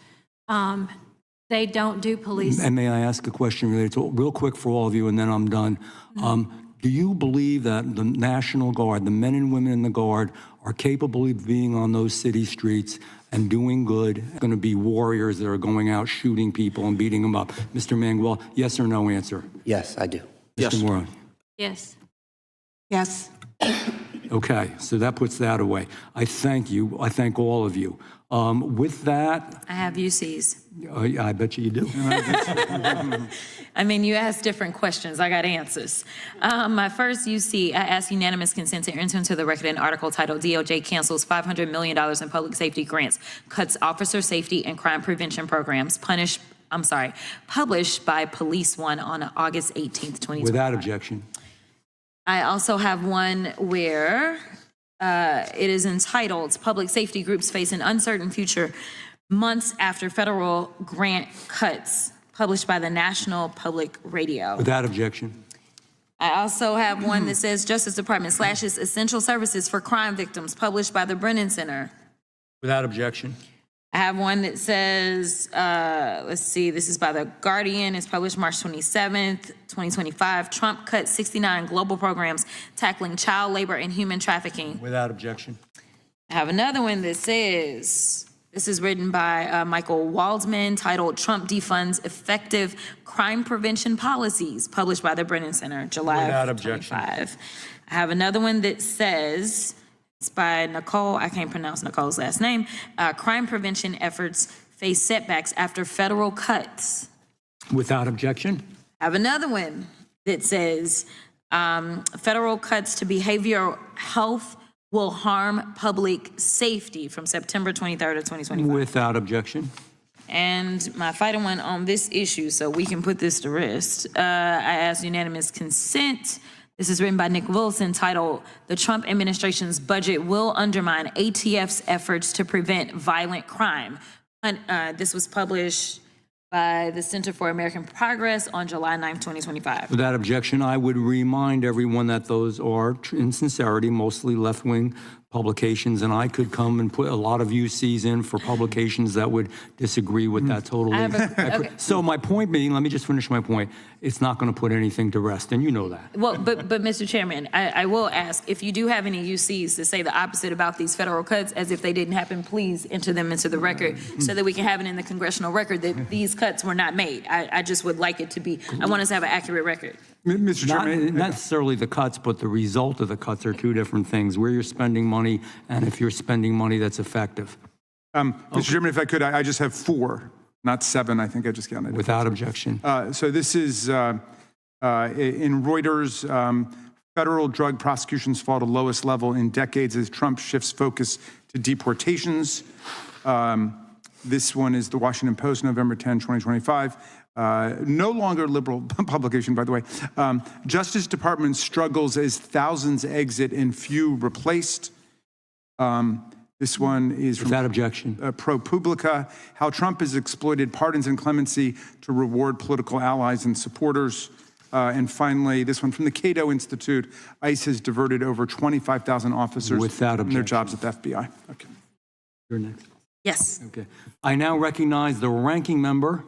They don't do police. And may I ask a question related to, real quick for all of you, and then I'm done. Do you believe that the National Guard, the men and women in the Guard, are capable of being on those city streets and doing good, going to be warriors that are going out shooting people and beating them up? Mr. Manguel, yes or no answer? Yes, I do. Yes. Mr. Moran? Yes. Yes. Okay, so that puts that away. I thank you. I thank all of you. With that, I have UCs. I bet you do. I mean, you asked different questions. I got answers. My first UC, I asked unanimous consent to enter into the record an article titled DOJ cancels $500 million in public safety grants, cuts officer safety and crime prevention programs, published by Police One on August 18th, 2020. Without objection. I also have one where it is entitled Public Safety Groups Face an Uncertain Future Months After Federal Grant Cuts, published by the National Public Radio. Without objection. I also have one that says Justice Department slashes essential services for crime victims, published by the Brennan Center. Without objection. I have one that says, let's see, this is by The Guardian. It's published March 27th, 2025. Trump cut 69 global programs tackling child labor and human trafficking. Without objection. I have another one that says, this is written by Michael Waldman, titled Trump Defunds Effective Crime Prevention Policies, published by the Brennan Center, July Without of objection. 25. I have another one that says, it's by Nicole, I can't pronounce Nicole's last name, crime prevention efforts face setbacks after federal cuts. Without objection. I have another one that says, federal cuts to behavioral health will harm public safety, from September 23rd of 2025. Without objection. And my final one on this issue, so we can put this to rest, I asked unanimous consent. This is written by Nick Wilson, titled The Trump Administration's Budget Will Undermine ATF's Efforts to Prevent Violent Crime. This was published by the Center for American Progress on July 9th, 2025. Without objection, I would remind everyone that those are, in sincerity, mostly left-wing publications, and I could come and put a lot of UCs in for publications that would disagree with that totally. okay. So my point being, let me just finish my point, it's not going to put anything to rest, and you know that. Well, but Mr. Chairman, I will ask, if you do have any UCs that say the opposite about these federal cuts, as if they didn't happen, please enter them into the record so that we can have it in the congressional record that these cuts were not made. I just would like it to be, I want us to have an accurate record. Mr. Not Chairman, necessarily the cuts, but the result of the cuts are two different things, where you're spending money and if you're spending money that's effective. Mr. Chairman, if I could, I just have 4, not 7. I think I just counted. Without objection. So this is in Reuters, federal drug prosecutions fall to lowest level in decades as Trump shifts focus to deportations. This one is the Washington Post, November 10, 2025. No longer liberal publication, by the way. Justice Department struggles as thousands exit and few replaced. This one is from Without objection. ProPublica, how Trump has exploited pardons and clemency to reward political allies and supporters. And finally, this one from the Cato Institute, ICE has diverted over 25,000 officers Without from their objection. jobs at the FBI. Okay. You're next. Yes. Okay. I now recognize the ranking member.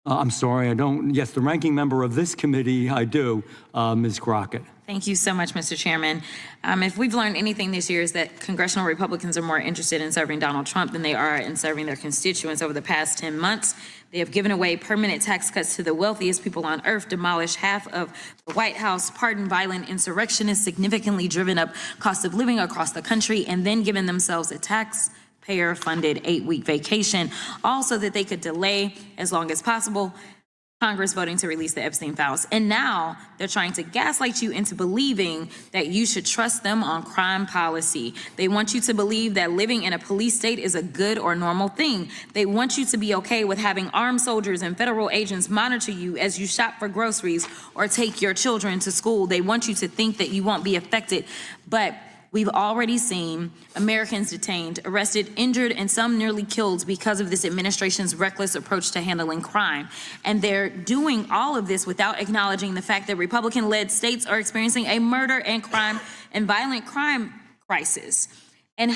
I'm sorry, I don't. Yes, the ranking member of this committee, I do, Ms. Crockett. Thank you so much, Mr. Chairman. If we've learned anything this year is that congressional Republicans are more interested in serving Donald Trump than they are in serving their constituents. Over the past 10 months, they have given away permanent tax cuts to the wealthiest people on earth, demolished half of the White House, pardoned violent insurrectionists, significantly driven up cost of living across the country, and then given themselves a tax taxpayer-funded 8-week vacation, all so that they could delay as long as possible Congress voting to release the Epstein files. And now they're trying to gaslight you into believing that you should trust them on crime policy. They want you to believe that living in a police state is a good or normal thing. They want you to be okay with having armed soldiers and federal agents monitor you as you shop for groceries or take your children to school. They want you to think that you won't be affected. But we've already seen Americans detained, arrested, injured, and some nearly killed because of this administration's reckless approach to handling crime. And they're doing all of this without acknowledging the fact that Republican-led states are experiencing a murder and crime and violent crime crisis, and they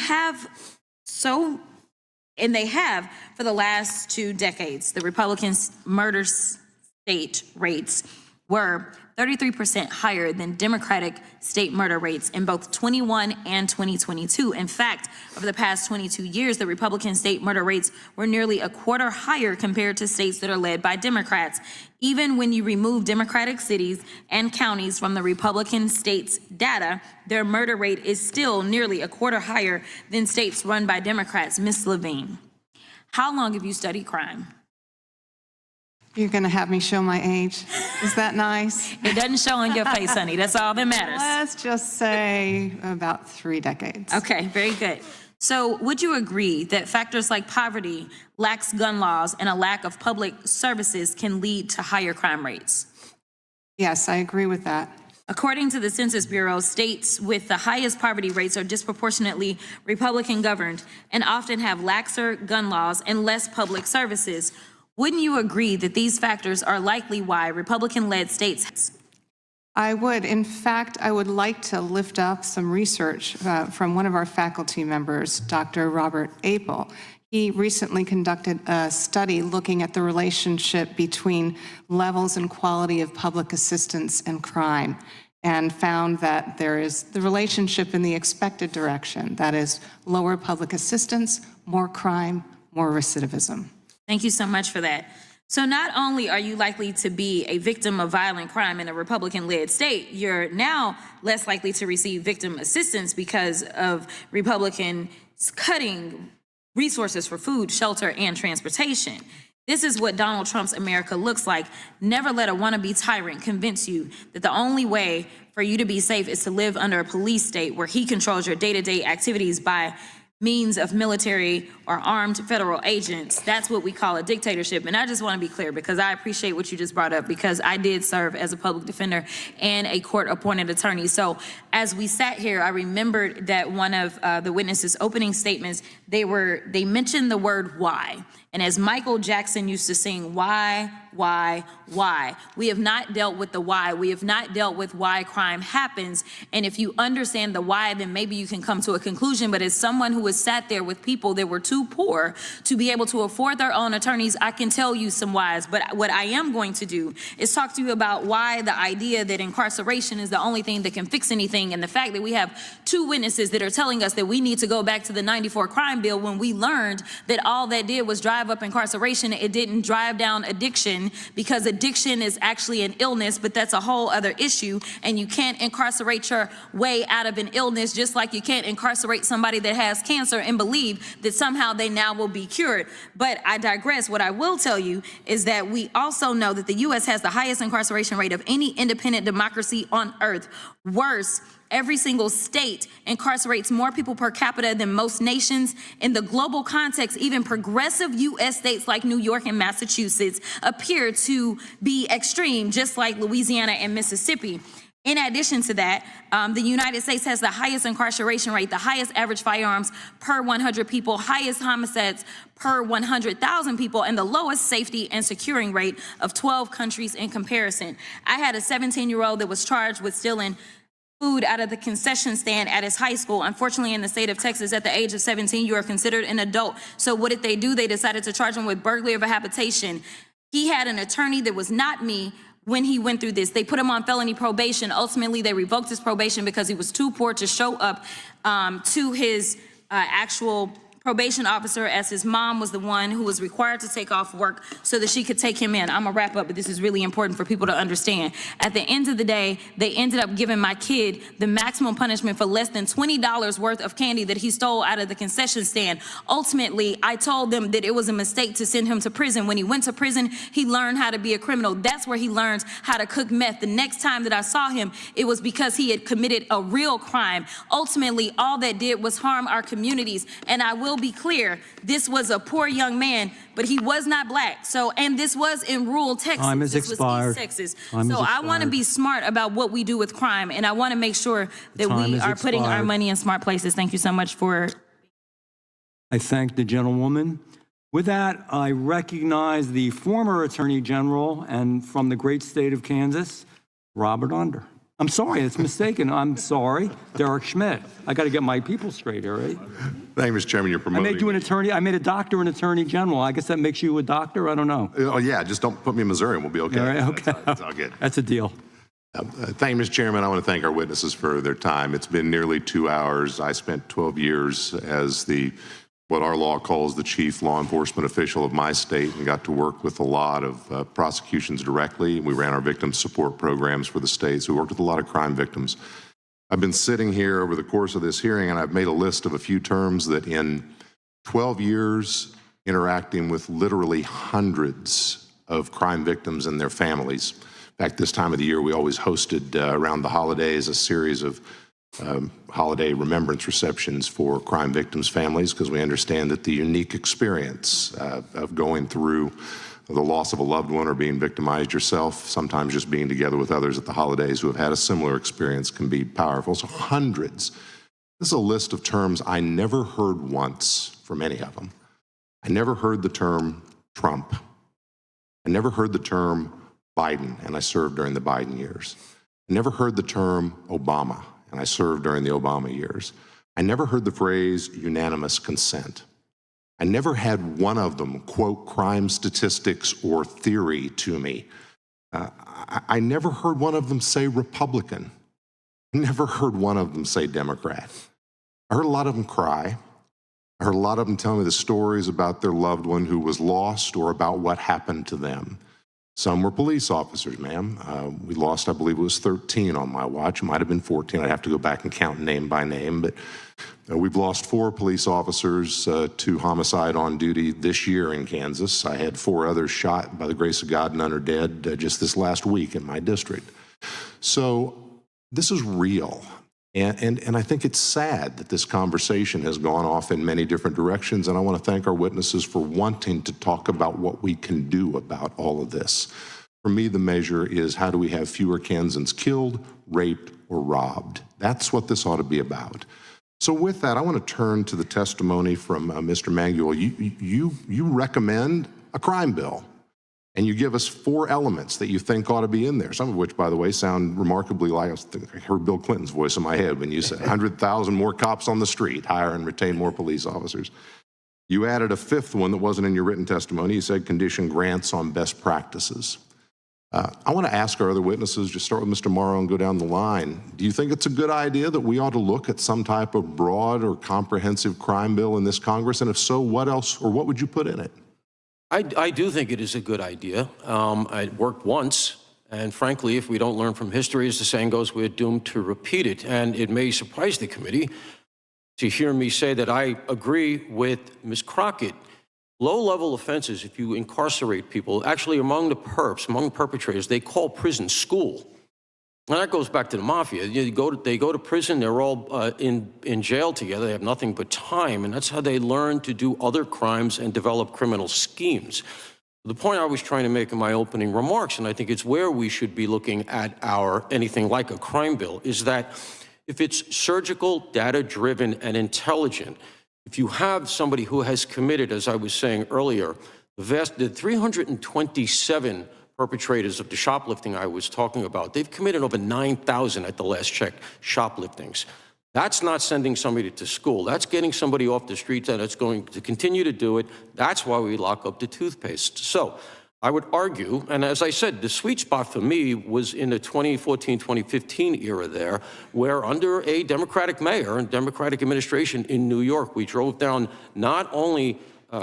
have for the last 2 decades. The Republicans' murder state rates were 33% higher than Democratic state murder rates in both 21 and 2022. In fact, over the past 22 years, the Republican state murder rates were nearly a quarter higher compared to states that are led by Democrats. Even when you remove Democratic cities and counties from the Republican states' data, their murder rate is still nearly a quarter higher than states run by Democrats. Ms. Levine, how long have you studied crime? You're going to have me show my age? Is that nice? It doesn't show on your face, honey. That's all that matters. Let's just say about 3 decades. Okay, very good. So would you agree that factors like poverty, lax gun laws, and a lack of public services can lead to higher crime rates? Yes, I agree with that. According to the Census Bureau, states with the highest poverty rates are disproportionately Republican governed and often have laxer gun laws and less public services. Wouldn't you agree that these factors are likely why Republican-led states? I would. In fact, I would like to lift up some research from one of our faculty members, Dr. Robert Apel. He recently conducted a study looking at the relationship between levels and quality of public assistance and crime, and found that there is the relationship in the expected direction. That is, lower public assistance, more crime, more recidivism. Thank you so much for that. So not only are you likely to be a victim of violent crime in a Republican-led state, you're now less likely to receive victim assistance because of Republicans cutting resources for food, shelter, and transportation. This is what Donald Trump's America looks like. Never let a wannabe tyrant convince you that the only way for you to be safe is to live under a police state where he controls your day-to-day activities by means of military or armed federal agents. That's what we call a dictatorship. And I just want to be clear, because I appreciate what you just brought up, because I did serve as a public defender and a court-appointed attorney. So as we sat here, I remembered that one of the witnesses' opening statements, they mentioned the word why. And as Michael Jackson used to sing, why? We have not dealt with the why. We have not dealt with why crime happens. And if you understand the why, then maybe you can come to a conclusion. But as someone who has sat there with people that were too poor to be able to afford their own attorneys, I can tell you some whys. But what I am going to do is talk to you about why the idea that incarceration is the only thing that can fix anything, and the fact that we have 2 witnesses that are telling us that we need to go back to the '94 crime bill when we learned that all that did was drive up incarceration. It didn't drive down addiction, because addiction is actually an illness, but that's a whole other issue. And you can't incarcerate your way out of an illness, just like you can't incarcerate somebody that has cancer and believe that somehow they now will be cured. But I digress. What I will tell you is that we also know that the U.S. has the highest incarceration rate of any independent democracy on earth. Worse, every single state incarcerates more people per capita than most nations. In the global context, even progressive U.S. states like New York and Massachusetts appear to be extreme, just like Louisiana and Mississippi. In addition to that, the United States has the highest incarceration rate, the highest average firearms per 100 people, highest homicides per 100,000 people, and the lowest safety and securing rate of 12 countries in comparison. I had a 17-year-old that was charged with stealing food out of the concession stand at his high school. Unfortunately, in the state of Texas, at the age of 17, you are considered an adult. So what did they do? They decided to charge him with burglary of a habitation. He had an attorney that was not me when he went through this. They put him on felony probation. Ultimately, they revoked his probation because he was too poor to show up to his actual probation officer, as his mom was the one who was required to take off work so that she could take him in. I'm gonna wrap up, but this is really important for people to understand. At the end of the day, they ended up giving my kid the maximum punishment for less than $20 worth of candy that he stole out of the concession stand. Ultimately, I told them that it was a mistake to send him to prison. When he went to prison, he learned how to be a criminal. That's where he learns how to cook meth. The next time that I saw him, it was because he had committed a real crime. Ultimately, all that did was harm our communities. And I will be clear, this was a poor young man, but he was not black. So, and this was in rural Texas. Time is This expired. was East Texas. Time is So I want to expired. be smart about what we do with crime, and I want to make sure that Time we is are putting our expired. money in smart places. Thank you so much for. I thank the gentlewoman. With that, I recognize the former Attorney General and from the great state of Kansas, Robert Under. I'm sorry, it's mistaken. I'm sorry, Derek Schmidt. I got to get my people straight here, right? Thank you, Mr. Chairman. You're I promoting. made you an attorney. I made a doctor an Attorney General. I guess that makes you a doctor. I don't know. Oh, yeah, just don't put me in Missouri and we'll be okay. All right, okay. That's all good. That's a deal. Thank you, Mr. Chairman. I want to thank our witnesses for their time. It's been nearly 2 hours. I spent 12 years as what our law calls the chief law enforcement official of my state and got to work with a lot of prosecutions directly. We ran our victim support programs for the state, so we worked with a lot of crime victims. I've been sitting here over the course of this hearing and I've made a list of a few terms that in 12 years interacting with literally hundreds of crime victims and their families. In fact, this time of the year, we always hosted around the holidays a series of holiday remembrance receptions for crime victims' families because we understand that the unique experience of going through the loss of a loved one or being victimized yourself, sometimes just being together with others at the holidays who have had a similar experience can be powerful. So hundreds. This is a list of terms I never heard once from any of them. I never heard the term Trump. I never heard the term Biden, and I served during the Biden years. I never heard the term Obama, and I served during the Obama years. I never heard the phrase unanimous consent. I never had one of them quote crime statistics or theory to me. I never heard one of them say Republican. I never heard one of them say Democrat. I heard a lot of them cry. I heard a lot of them tell me the stories about their loved one who was lost or about what happened to them. Some were police officers, ma'am. We lost, I believe it was 13 on my watch. It might have been 14. I'd have to go back and count name by name. But we've lost 4 police officers to homicide on duty this year in Kansas. I had 4 others shot by the grace of God, none are dead, just this last week in my district. So this is real. And I think it's sad that this conversation has gone off in many different directions, and I want to thank our witnesses for wanting to talk about what we can do about all of this. For me, the measure is how do we have fewer Kansans killed, raped, or robbed? That's what this ought to be about. So with that, I want to turn to the testimony from Mr. Mangual. You recommend a crime bill. And you give us 4 elements that you think ought to be in there, some of which, by the way, sound remarkably like I heard Bill Clinton's voice in my head when you said 100,000 more cops on the street, hire and retain more police officers. You added a 5th one that wasn't in your written testimony. You said condition grants on best practices. I want to ask our other witnesses, just start with Mr. Morrow and go down the line. Do you think it's a good idea that we ought to look at some type of broad or comprehensive crime bill in this Congress? And if so, what else or what would you put in it? I do think it is a good idea. It worked once, and frankly, if we don't learn from history, as the saying goes, we're doomed to repeat it. And it may surprise the committee to hear me say that I agree with Ms. Crockett. Low-level offenses, if you incarcerate people, actually among the perps, among perpetrators, they call prison school. And that goes back to the mafia. They go to prison, they're all in jail together, they have nothing but time, and that's how they learn to do other crimes and develop criminal schemes. The point I was trying to make in my opening remarks, and I think it's where we should be looking at anything like a crime bill, is that if it's surgical, data-driven, and intelligent, if you have somebody who has committed, as I was saying earlier, the 327 perpetrators of the shoplifting I was talking about, they've committed over 9,000 at the last check shopliftings. That's not sending somebody to school. That's getting somebody off the streets and it's going to continue to do it. That's why we lock up the toothpaste. So I would argue, and as I said, the sweet spot for me was in the 2014, 2015 era there, where under a Democratic mayor and Democratic administration in New York, we drove down not only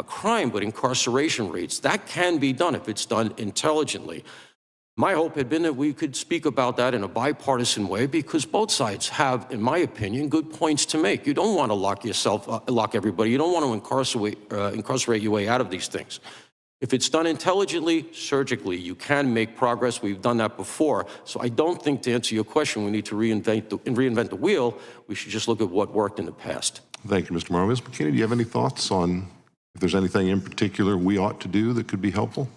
crime, but incarceration rates. That can be done if it's done intelligently. My hope had been that we could speak about that in a bipartisan way, because both sides have, in my opinion, good points to make. You don't want to lock everybody. You don't want to incarcerate your way out of these things. If it's done intelligently, surgically, you can make progress. We've done that before. So I don't think, to answer your question, we need to reinvent the wheel. We should just look at what worked in the past. Thank you, Mr. Morrow. Ms. McKinney, do you have any thoughts on if there's anything in particular we ought to do that could be helpful?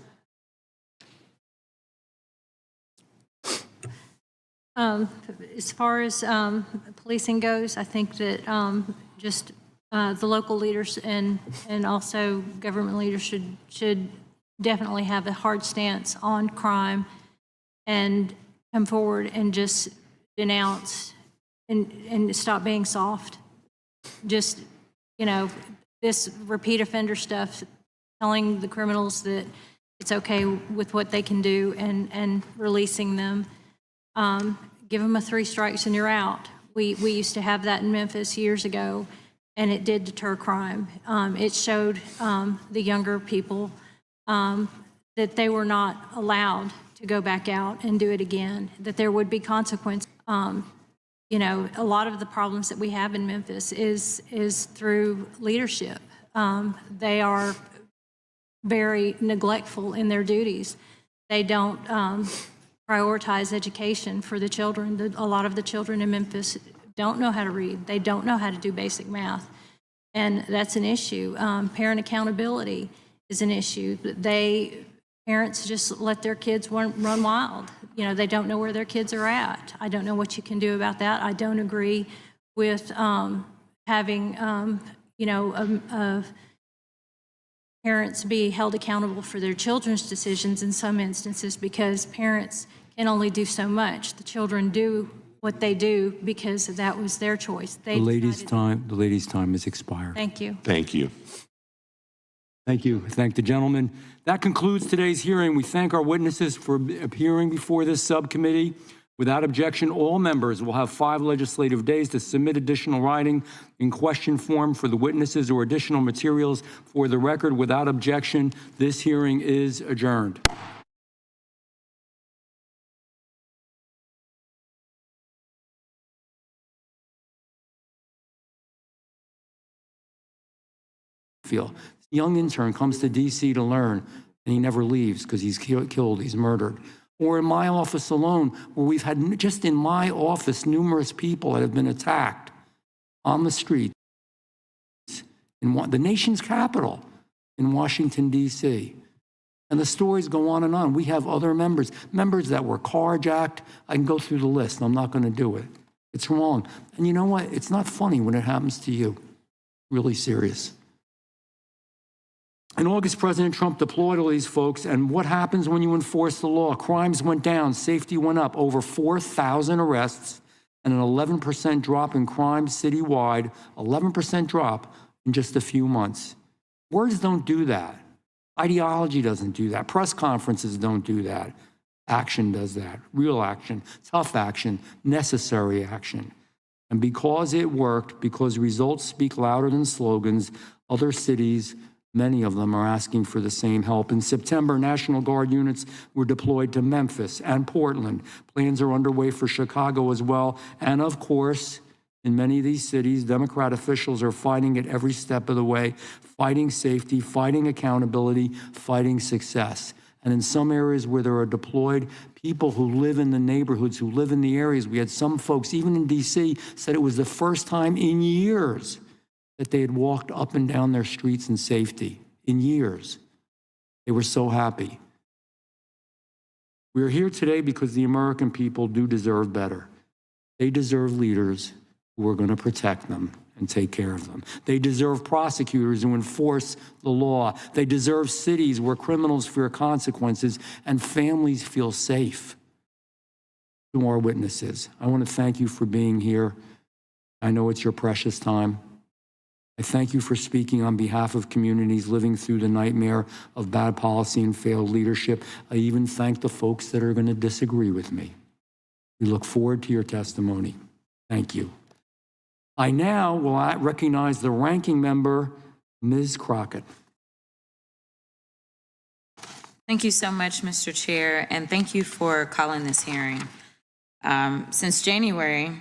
As far as policing goes, I think that just the local leaders and also government leaders should definitely have a hard stance on crime and come forward and just denounce and stop being soft. Just, you know, this repeat offender stuff, telling the criminals that it's okay with what they can do and releasing them. Give them a 3 strikes and you're out. We used to have that in Memphis years ago, and it did deter crime. It showed the younger people that they were not allowed to go back out and do it again, that there would be consequences. You know, a lot of the problems that we have in Memphis is through leadership. They are very neglectful in their duties. They don't prioritize education for the children. A lot of the children in Memphis don't know how to read. They don't know how to do basic math. And that's an issue. Parent accountability is an issue. Parents just let their kids run wild. You know, they don't know where their kids are at. I don't know what you can do about that. I don't agree with having, you know, parents be held accountable for their children's decisions in some instances, because parents can only do so much. The children do what they do because that was their choice. The lady's time has expired. Thank you. Thank you. Thank you. Thank the gentleman. That concludes today's hearing. We thank our witnesses for appearing before this subcommittee. Without objection, all members will have 5 legislative days to submit additional writing in question form for the witnesses or additional materials for the record. Without objection, this hearing is adjourned. Young intern comes to D.C. to learn, and he never leaves because he's killed, he's murdered. Or in my office alone, where we've had, just in my office, numerous people that have been attacked on the street in the nation's capital, in Washington, D.C. And the stories go on and on. We have other members that were carjacked. I can go through the list. I'm not going to do it. It's wrong. And you know what? It's not funny when it happens to you. Really serious. In August, President Trump deployed all these folks, and what happens when you enforce the law? Crimes went down, safety went up, over 4,000 arrests, and an 11% drop in crime citywide, 11% drop in just a few months. Words don't do that. Ideology doesn't do that. Press conferences don't do that. Action does that. Real action, tough action, necessary action. And because it worked, because results speak louder than slogans, other cities, many of them, are asking for the same help. In September, National Guard units were deployed to Memphis and Portland. Plans are underway for Chicago as well. And of course, in many of these cities, Democrat officials are fighting it every step of the way, fighting safety, fighting accountability, fighting success. And in some areas where there are deployed people who live in the neighborhoods, who live in the areas, we had some folks, even in D.C., said it was the first time in years that they had walked up and down their streets in safety, in years. They were so happy. We are here today because the American people do deserve better. They deserve leaders who are going to protect them and take care of them. They deserve prosecutors who enforce the law. They deserve cities where criminals fear consequences and families feel safe. To our witnesses, I want to thank you for being here. I know it's your precious time. I thank you for speaking on behalf of communities living through the nightmare of bad policy and failed leadership. I even thank the folks that are going to disagree with me. We look forward to your testimony. Thank you. I now will recognize the ranking member, Ms. Crockett. Thank you so much, Mr. Chair, and thank you for calling this hearing. Since January,